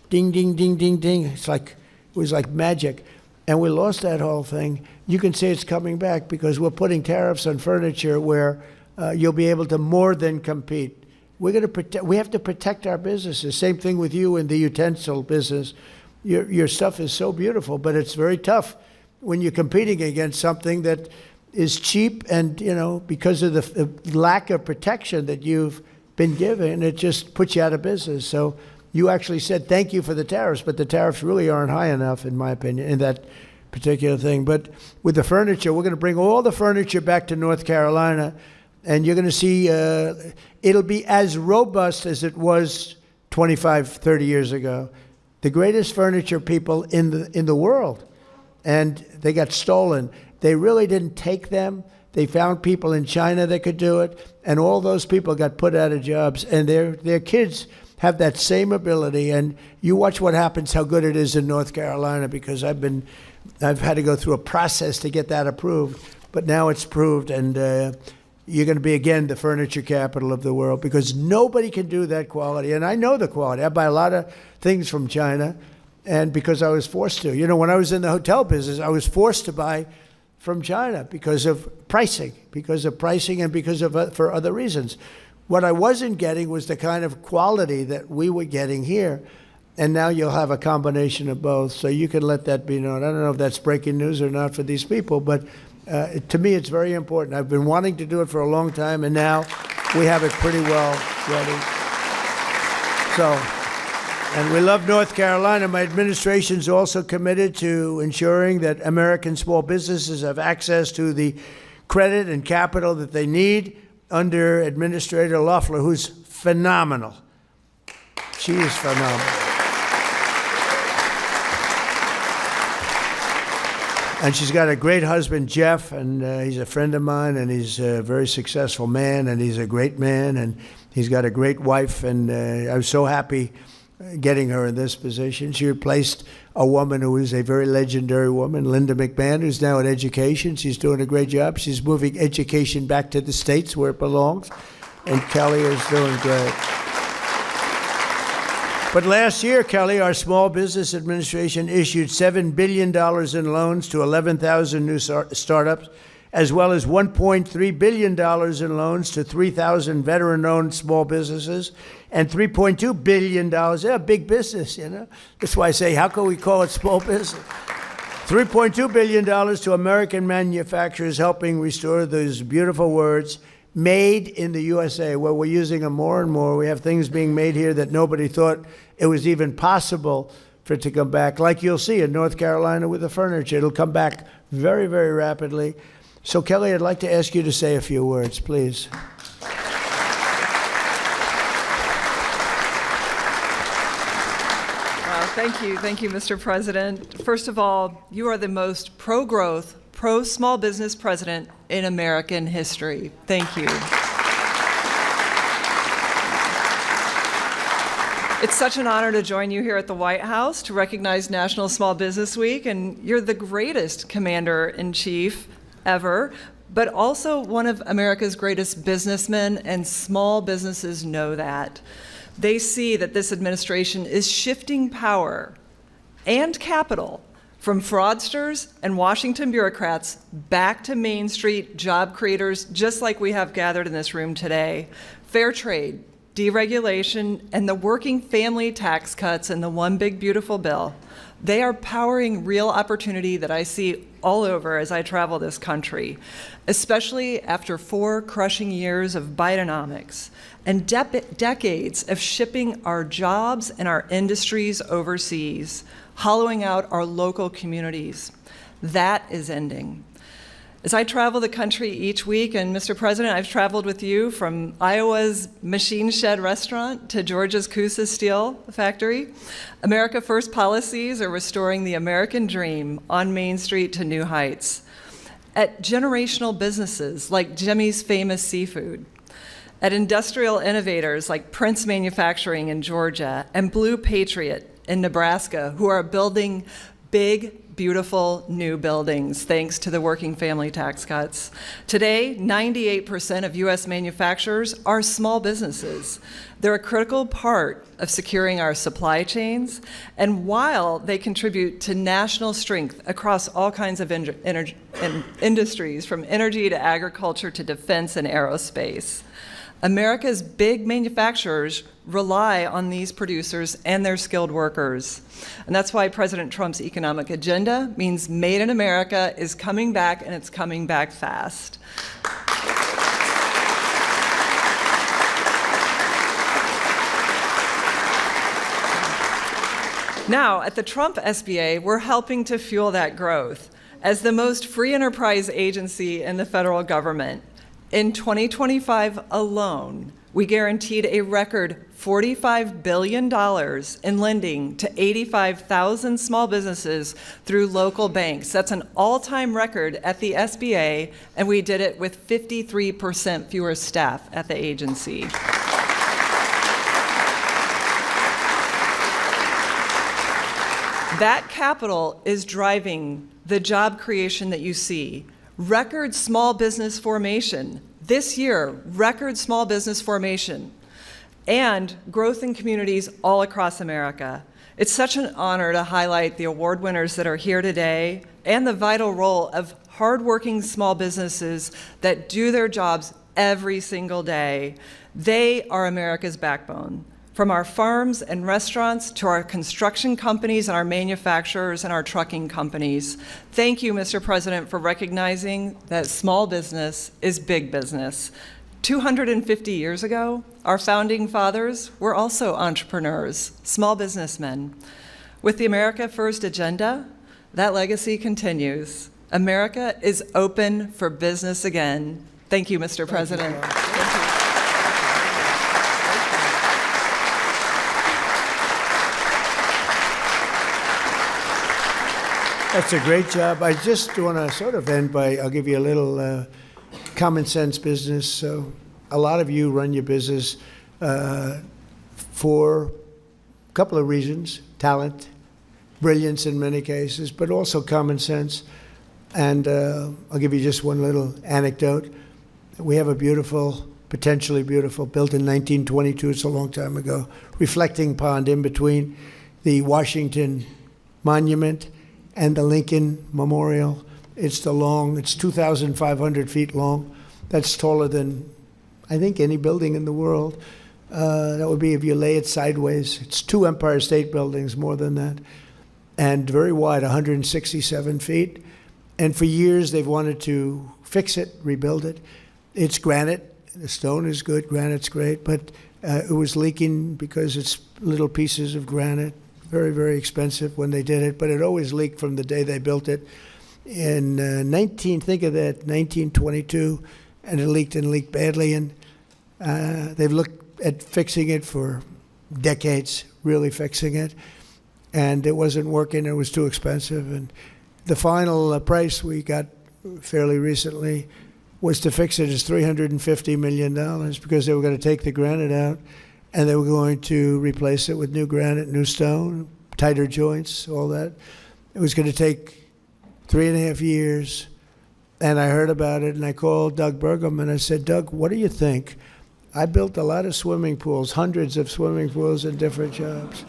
Ding, ding, ding, ding, ding. It was like magic. And we lost that whole thing. You can say it's coming back because we're putting tariffs on furniture where you'll be able to more than compete. We have to protect our businesses. Same thing with you in the utensil business. Your stuff is so beautiful, but it's very tough when you're competing against something that is cheap and, because of the lack of protection that you've been given, it just puts you out of business. So you actually said thank you for the tariffs, but the tariffs really aren't high enough, in my opinion, in that particular thing. But with the furniture, we're going to bring all the furniture back to North Carolina, and you're going to see it'll be as robust as it was 25, 30 years ago. The greatest furniture people in the world, and they got stolen. They really didn't take them. They found people in China that could do it, and all those people got put out of jobs, and their kids have that same ability. And you watch what happens, how good it is in North Carolina, because I've had to go through a process to get that approved, but now it's proved, and you're going to be, again, the furniture capital of the world because nobody can do that quality. And I know the quality. I buy a lot of things from China, and because I was forced to. When I was in the hotel business, I was forced to buy from China because of pricing and because of for other reasons. What I wasn't getting was the kind of quality that we were getting here. And now you'll have a combination of both. So you can let that be known. I don't know if that's breaking news or not for these people, but to me, it's very important. I've been wanting to do it for a long time, and now we have it pretty well ready. So And we love North Carolina. My administration is also committed to ensuring that American small businesses have access to the credit and capital that they need under Administrator Loeffler, who's phenomenal. She is phenomenal. And she's got a great husband, Jeff, and he's a friend of mine, and he's a very successful man, and he's a great man, and he's got a great wife, and I was so happy getting her in this position. She replaced a woman who is a very legendary woman, Linda McMahon, who's now in education. She's doing a great job. She's moving education back to the States where it belongs, and Kelly is doing great. But last year, Kelly, our Small Business Administration issued $7 billion in loans to 11,000 new startups, as well as $1.3 billion in loans to 3,000 veteran-owned small businesses, and $3.2 billion. They're a big business, you know. That's why I say, how can we call it small business? $3.2 billion to American manufacturers, helping restore those beautiful words, made in the USA. Well, we're using them more and more. We have things being made here that nobody thought it was even possible for it to come back. Like you'll see in North Carolina with the furniture. It'll come back very, very rapidly. So, Kelly, I'd like to ask you to say a few words, please. Thank you, Mr. President. First of all, you are the most pro-growth, pro-small business president in American history. Thank you. It's such an honor to join you here at the White House to recognize National Small Business Week, and you're the greatest commander-in-chief ever, but also one of America's greatest businessmen, and small businesses know that. They see that this administration is shifting power and capital from fraudsters and Washington bureaucrats back to Main Street job creators, just like we have gathered in this room today. Fair trade, deregulation, and the working family tax cuts in the One Big Beautiful Bill, they are powering real opportunity that I see all over as I travel this country, especially after 4 crushing years of Bidenomics and decades of shipping our jobs and our industries overseas, hollowing out our local communities. That is ending. As I travel the country each week, and Mr. President, I've traveled with you from Iowa's Machine Shed restaurant to Georgia's Coosa Steel factory. America First policies are restoring the American dream on Main Street to new heights. At generational businesses like Jimmy's Famous Seafood, at industrial innovators like Prince Manufacturing in Georgia and Blue Patriot in Nebraska, who are building big, beautiful new buildings thanks to the working family tax cuts. Today, 98% of U.S. manufacturers are small businesses. They're a critical part of securing our supply chains, and while they contribute to national strength across all kinds of industries, from energy to agriculture to defense and aerospace, America's big manufacturers rely on these producers and their skilled workers. And that's why President Trump's economic agenda means Made in America is coming back, and it's coming back fast. Now, at the Trump SBA, we're helping to fuel that growth as the most free enterprise agency in the federal government. In 2025 alone, we guaranteed a record $45 billion in lending to 85,000 small businesses through local banks. That's an all-time record at the SBA, and we did it with 53% fewer staff at the agency. That capital is driving the job creation that you see. Record small business formation. This year, record small business formation and growth in communities all across America. It's such an honor to highlight the award winners that are here today and the vital role of hardworking small businesses that do their jobs every single day. They are America's backbone. From our farms and restaurants to our construction companies and our manufacturers and our trucking companies. Thank you, Mr. President, for recognizing that small business is big business. 250 years ago, our founding fathers were also entrepreneurs, small businessmen. With the America First agenda, that legacy continues. America is open for business again. Thank you, Mr. President. Thank you. That's a great job. I just want to sort of end by, I'll give you a little common sense business. So a lot of you run your business for a couple of reasons: talent, brilliance in many cases, but also common sense. And I'll give you just one little anecdote. We have a beautiful, potentially beautiful, built in 1922, it's a long time ago, reflecting pond in between the Washington Monument and the Lincoln Memorial. It's 2,500 feet long. That's taller than, I think, any building in the world. That would be if you lay it sideways. It's 2 Empire State Buildings, more than that. And very wide, 167 feet. And for years, they've wanted to fix it, rebuild it. It's granite. The stone is good. Granite's great. But it was leaking because it's little pieces of granite. Very, very expensive when they did it, but it always leaked from the day they built it. In 1922, and it leaked badly, and they've looked at fixing it for decades, really fixing it, and it wasn't working. It was too expensive, and the final price we got fairly recently was to fix it as $350 million because they were going to take the granite out. And they were going to replace it with new granite, new stone, tighter joints, all that. It was going to take 3.5 years. And I heard about it, and I called Doug Burgum, and I said, Doug, what do you think? I built a lot of swimming pools, hundreds of swimming pools in different jobs.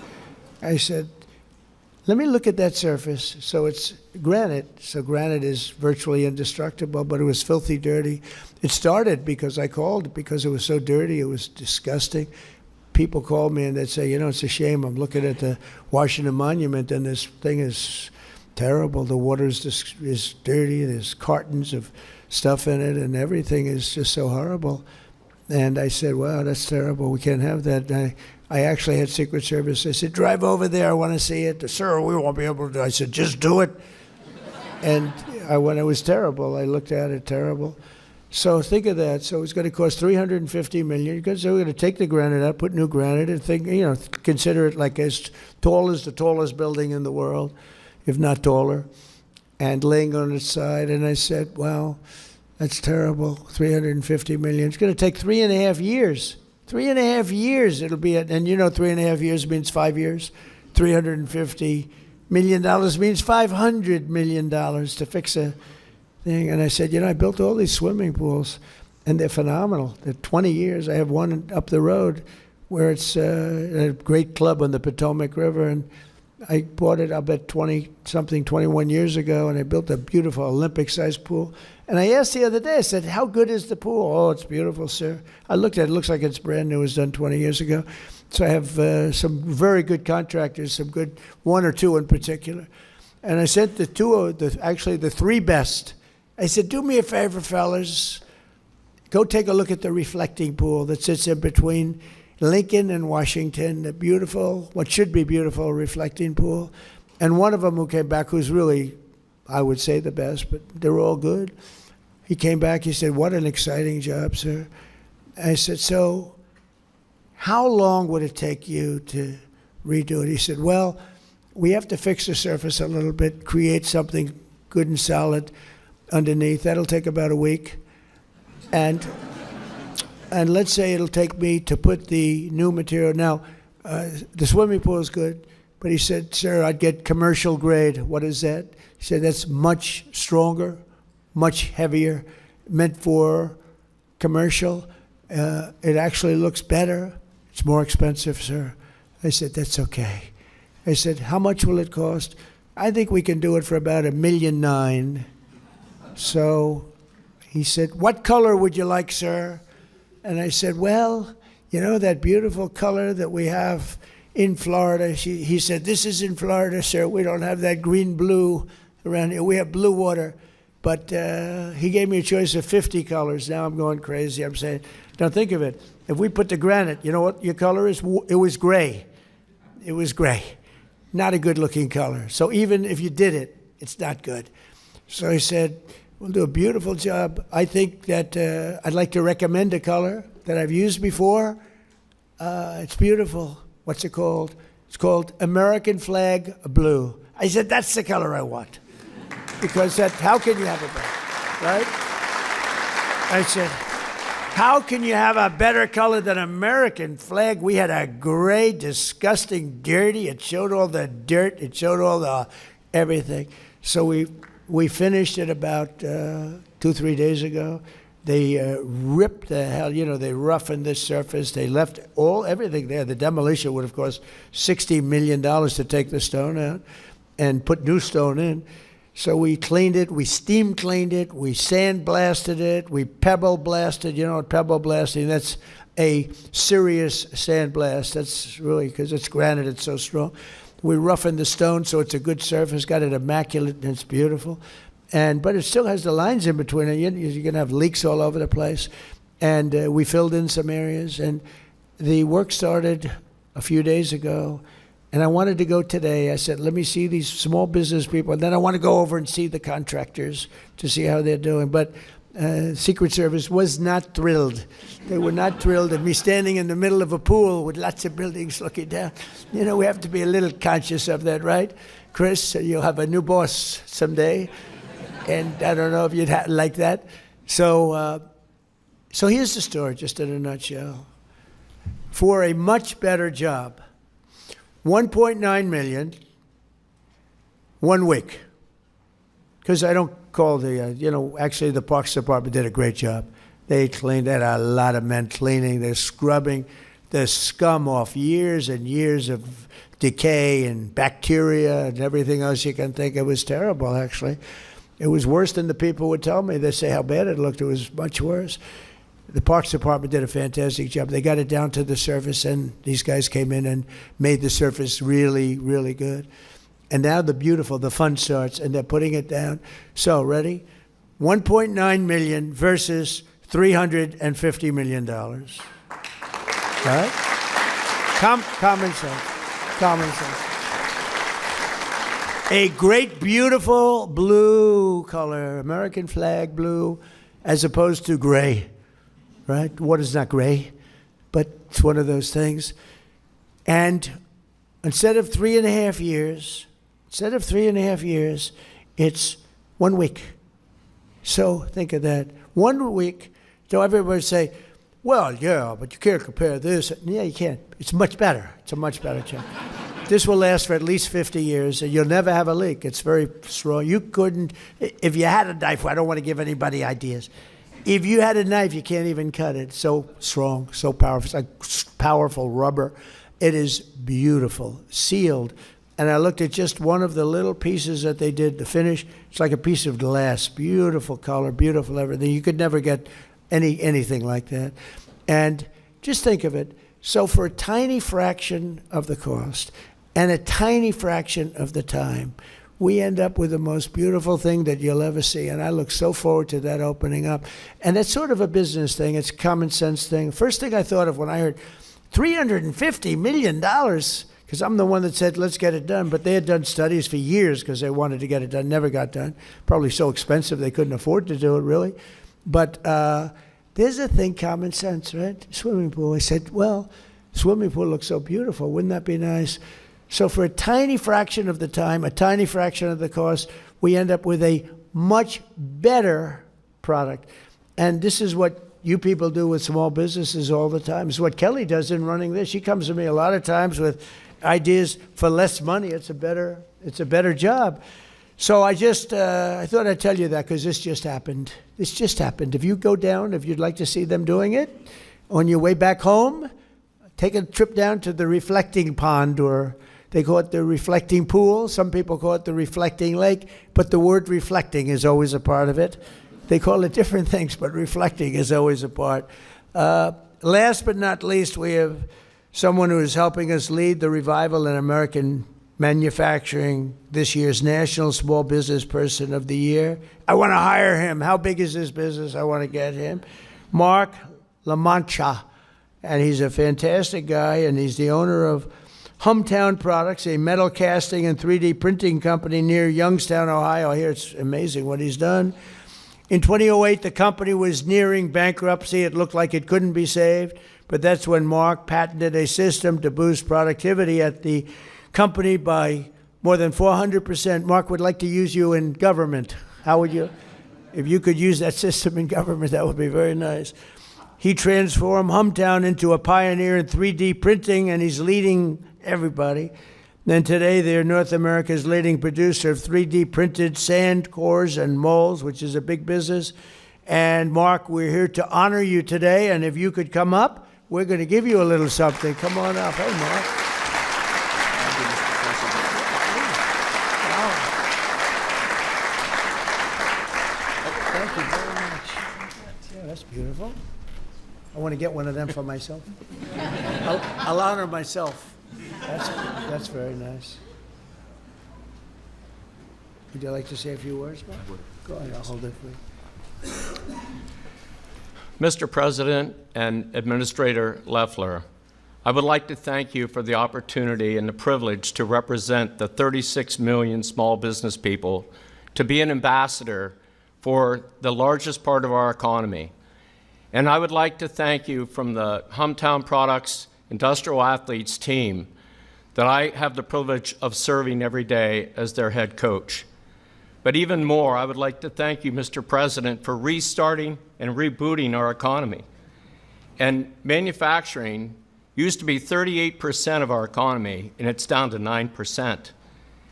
I said, let me look at that surface. So it's granite. So granite is virtually indestructible, but it was filthy dirty. It started because I called because it was so dirty. It was disgusting. People called me and they'd say, it's a shame. I'm looking at the Washington Monument and this thing is terrible. The water is dirty. There's cartons of stuff in it and everything is just so horrible. And I said, wow, that's terrible. We can't have that. And I actually had Secret Service. I said, drive over there. I want to see it. Sir, we won't be able to. I said, just do it. And when it was terrible, I looked at it, terrible. So think of that. So it's going to cost $350 million. Because we're going to take the granite out, put new granite, and consider it like as tall as the tallest building in the world, if not taller, and laying on its side. And I said, wow, that's terrible. $350 million. It's going to take 3.5 years. 3.5 years it'll be, and 3.5 years means 5 years. $350 million means $500 million to fix a thing. And I said, I built all these swimming pools, and they're phenomenal. They're 20 years. I have one up the road where it's a great club on the Potomac River, and I bought it, I'll bet 21 years ago, and I built a beautiful Olympic-sized pool. And I asked the other day, I said, how good is the pool? Oh, it's beautiful, sir. I looked at it, looks like it's brand new. It was done 20 years ago. So I have some very good contractors, some good, one or two in particular. And I sent the three best. I said, do me a favor, fellas. Go take a look at the reflecting pool that sits in between Lincoln and Washington, the beautiful, what should be beautiful reflecting pool. And one of them who came back, who's really, I would say, the best, but they're all good. He came back, he said, what an exciting job, sir. I said, so how long would it take you to redo it? He said, well, we have to fix the surface a little bit, create something good and solid underneath. That'll take about a week. And let's say it'll take me to put the new material. Now, the swimming pool is good, but he said, sir, I'd get commercial grade. What is that? He said, that's much stronger, much heavier, meant for commercial. It actually looks better. It's more expensive, sir. I said, that's okay. I said, how much will it cost? I think we can do it for about $1.9 million. So he said, what color would you like, sir? And I said, well, that beautiful color that we have in Florida. He said, this is in Florida, sir. We don't have that green blue around here. We have blue water. But he gave me a choice of 50 colors. Now I'm going crazy. I'm saying, now think of it. If we put the granite, you know what your color is? It was gray. It was gray. Not a good-looking color. So even if you did it, it's not good. So he said, we'll do a beautiful job. I think that I'd like to recommend a color that I've used before. It's beautiful. What's it called? It's called American Flag Blue. I said, that's the color I want. Because how can you have it better, right? I said, how can you have a better color than American flag? We had a gray, disgusting, dirty. It showed all the dirt. It showed all the everything. So we finished it about 2-3 days ago. They ripped the hell, they roughened the surface. They left everything there. The demolition would have cost $60 million to take the stone out and put new stone in. So we cleaned it, we steam cleaned it, we sand blasted it, we pebble blasted. You know what pebble blasting? That's a serious sand blast. That's really, because it's granite, it's so strong. We roughened the stone so it's a good surface, got it immaculate, and it's beautiful. But it still has the lines in between it. You're going to have leaks all over the place. And we filled in some areas. And the work started a few days ago. And I wanted to go today. I said, let me see these small business people. And then I want to go over and see the contractors to see how they're doing. But Secret Service was not thrilled. They were not thrilled at me standing in the middle of a pool with lots of buildings looking down. We have to be a little conscious of that, right? Chris, you'll have a new boss someday. And I don't know if you'd like that. So here's the story, just in a nutshell. For a much better job, 1.9 million, 1 week. Because I don't call actually the Parks Department did a great job. They cleaned, they had a lot of men cleaning, they're scrubbing the scum off years and years of decay and bacteria and everything else you can think. It was terrible, actually. It was worse than the people would tell me. They say how bad it looked. It was much worse. The Parks Department did a fantastic job. They got it down to the surface, and these guys came in and made the surface really, really good. And now the fun starts, and they're putting it down. So, ready? 1.9 million versus $350 million. Right? Common sense. Common sense. A great, beautiful blue color, American flag blue, as opposed to gray, right? Water's not gray, but it's one of those things. And instead of 3.5 years, it's 1 week. So think of that. 1 week. So everybody say, well, yeah, but you can't compare this. Yeah, you can't. It's much better. It's a much better job. This will last for at least 50 years, and you'll never have a leak. It's very strong. You couldn't, if you had a knife, I don't want to give anybody ideas. If you had a knife, you can't even cut it. So strong, so powerful. It's like powerful rubber. It is beautiful, sealed. And I looked at just one of the little pieces that they did, the finish. It's like a piece of glass. Beautiful color, beautiful everything. You could never get anything like that. And just think of it. So for a tiny fraction of the cost, and a tiny fraction of the time, we end up with the most beautiful thing that you'll ever see. And I look so forward to that opening up. And it's sort of a business thing. It's a common sense thing. First thing I thought of when I heard $350 million, because I'm the one that said, let's get it done. But they had done studies for years because they wanted to get it done. Never got done. Probably so expensive they couldn't afford to do it, really. But there's a thing, common sense, right? Swimming pool. I said, well, swimming pool looks so beautiful. Wouldn't that be nice? So for a tiny fraction of the time, a tiny fraction of the cost, we end up with a much better product. And this is what you people do with small businesses all the time. It's what Kelly does in running this. She comes to me a lot of times with ideas for less money. It's a better job. So I thought I'd tell you that because this just happened. This just happened. If you go down, if you'd like to see them doing it, on your way back home, take a trip down to the reflecting pond, or they call it the reflecting pool. Some people call it the reflecting lake, but the word reflecting is always a part of it. They call it different things, but reflecting is always a part. Last but not least, we have someone who is helping us lead the revival in American Manufacturing, this year's National Small Business Person of the Year. I want to hire him. How big is this business? I want to get him. Mark LaMancha, and he's a fantastic guy, and he's the owner of Hometown Products, a metal casting and 3D printing company near Youngstown, Ohio. I hear it's amazing what he's done. In 2008, the company was nearing bankruptcy. It looked like it couldn't be saved, but that's when Mark patented a system to boost productivity at the company by more than 400%. Mark would like to use you in government. How would you? If you could use that system in government, that would be very nice. He transformed Hometown into a pioneer in 3D printing, and he's leading everybody. Then today, they're North America's leading producer of 3D printed sand cores and molds, which is a big business. And Mark, we're here to honor you today, and if you could come up, we're going to give you a little something. Come on up. Hey, Mark. Thank you very much. Yeah, that's beautiful. I want to get one of them for myself. I'll honor myself. That's very nice. Would you like to say a few words, Mark? I would. Go ahead, I'll hold it for you. Mr. President and Administrator Loeffler, I would like to thank you for the opportunity and the privilege to represent the 36 million small business people, to be an ambassador for the largest part of our economy. And I would like to thank you from the Hometown Products Industrial Athletes team that I have the privilege of serving every day as their head coach. But even more, I would like to thank you, Mr. President, for restarting and rebooting our economy. And manufacturing used to be 38% of our economy, and it's down to 9%.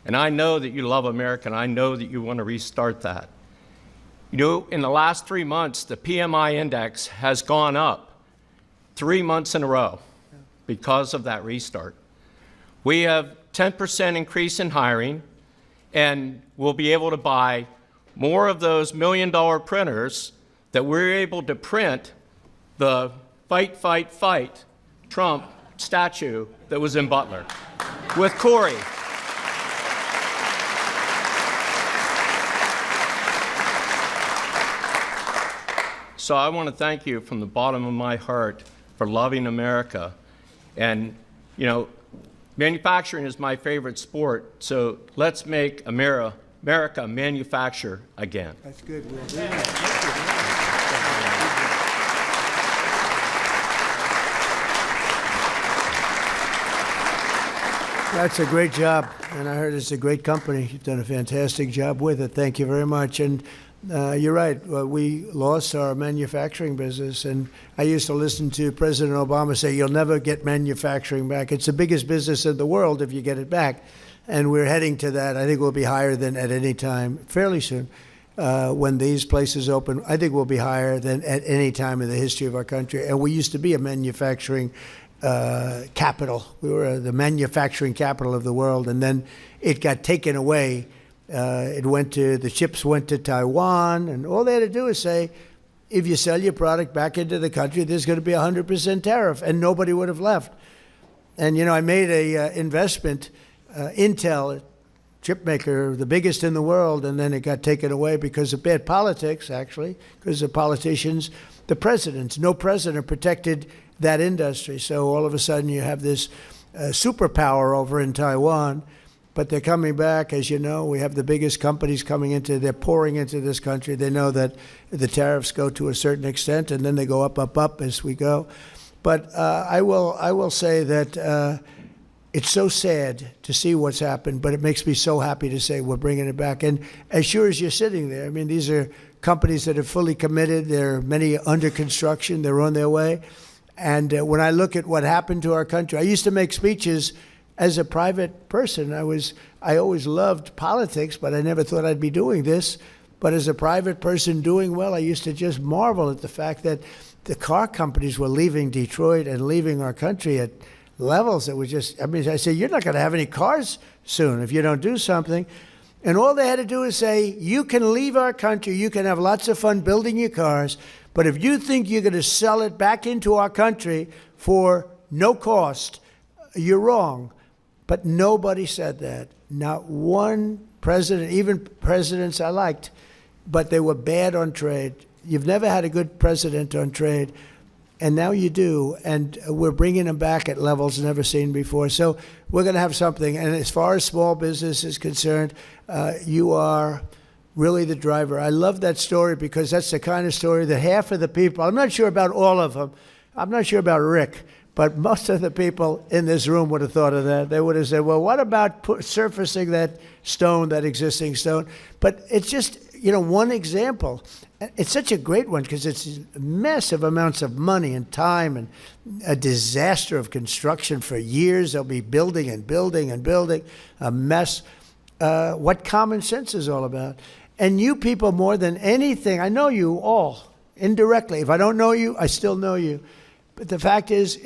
And I know that you love America, and I know that you want to restart that. You know, in the last 3 months, the PMI index has gone up 3 months in a row because of that restart. We have 10% increase in hiring, and we'll be able to buy more of those $1 million printers that we're able to print the fight, fight, fight Trump statue that was in Butler with Corey. So I want to thank you from the bottom of my heart for loving America. And, you know, manufacturing is my favorite sport, so let's make America manufacture again. That's good. We'll do that. That's a great job, and I heard it's a great company. You've done a fantastic job with it. Thank you very much. And you're right. We lost our manufacturing business, and I used to listen to President Obama say, "You'll never get manufacturing back. It's the biggest business in the world if you get it back." And we're heading to that. I think we'll be higher than at any time, fairly soon. When these places open, I think we'll be higher than at any time in the history of our country. And we used to be a manufacturing capital. We were the manufacturing capital of the world, and then it got taken away. The chips went to Taiwan, and all they had to do is say, if you sell your product back into the country, there's going to be 100% tariff, and nobody would have left. And, you know, I made a investment, Intel, chip maker, the biggest in the world, and then it got taken away because of bad politics, actually, because of politicians, the presidents. No president protected that industry. So all of a sudden you have this superpower over in Taiwan, but they're coming back. As you know, we have the biggest companies they're pouring into this country. They know that the tariffs go to a certain extent, and then they go up as we go. But I will say that it's so sad to see what's happened, but it makes me so happy to say we're bringing it back. And as sure as you're sitting there, I mean, these are companies that are fully committed. There are many under construction. They're on their way. And when I look at what happened to our country, I used to make speeches as a private person. I always loved politics, but I never thought I'd be doing this. But as a private person doing well, I used to just marvel at the fact that the car companies were leaving Detroit and leaving our country at levels that were just, I mean, I say, you're not going to have any cars soon if you don't do something. And all they had to do is say, you can leave our country, you can have lots of fun building your cars, but if you think you're going to sell it back into our country for no cost, you're wrong. But nobody said that. Not one president, even presidents I liked, but they were bad on trade. You've never had a good president on trade, and now you do, and we're bringing them back at levels never seen before. So we're going to have something. And as far as small business is concerned, you are really the driver. I love that story because that's the kind of story that half of the people, I'm not sure about all of them, I'm not sure about Rick, but most of the people in this room would have thought of that. They would have said, well, what about surfacing that stone, that existing stone? But it's just, one example. It's such a great one because it's massive amounts of money and time and a disaster of construction for years. They'll be building and building and building, a mess. What common sense is all about. And you people more than anything, I know you all indirectly. If I don't know you, I still know you. But the fact is,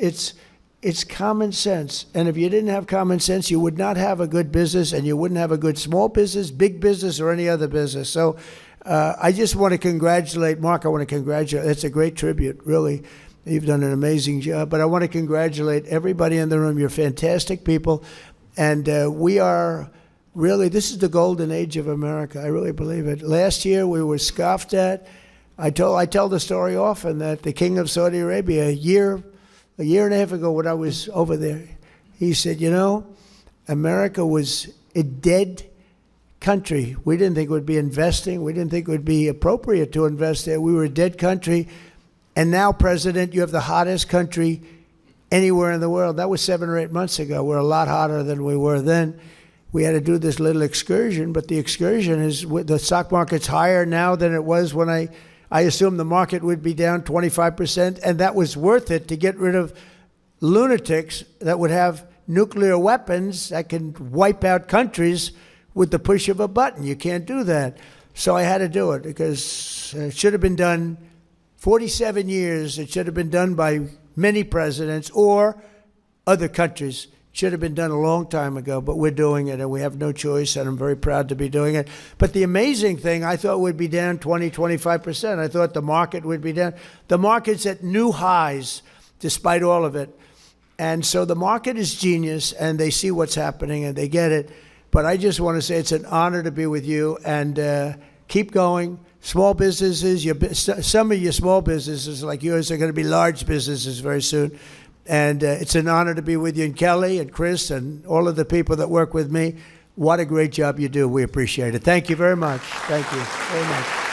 it's common sense. And if you didn't have common sense, you would not have a good business, and you wouldn't have a good small business, big business, or any other business. So I just want to congratulate Mark. I want to congratulate. It's a great tribute, really. You've done an amazing job. But I want to congratulate everybody in the room. You're fantastic people. And we are really, this is the golden age of America. I really believe it. Last year, we were scoffed at. I tell the story often that the king of Saudi Arabia, a year and a half ago when I was over there, he said, America was a dead country. We didn't think it would be investing. We didn't think it would be appropriate to invest there. We were a dead country. And now, President, you have the hottest country anywhere in the world. That was 7 or 8 months ago. We're a lot hotter than we were then. We had to do this little excursion, but the excursion is the stock market's higher now than it was when I assumed the market would be down 25%, and that was worth it to get rid of lunatics that would have nuclear weapons that can wipe out countries with the push of a button. You can't do that. So I had to do it because it should have been done 47 years. It should have been done by many presidents or other countries. Should have been done a long time ago, but we're doing it, and we have no choice, and I'm very proud to be doing it. But the amazing thing, I thought would be down 20, 25%. I thought the market would be down. The market's at new highs, despite all of it. And so the market is genius, and they see what's happening, and they get it. But I just want to say it's an honor to be with you, and keep going. Small businesses, some of your small businesses like yours are going to be large businesses very soon. And it's an honor to be with you, and Kelly and Chris and all of the people that work with me. What a great job you do. We appreciate it. Thank you very much. Thank you very much.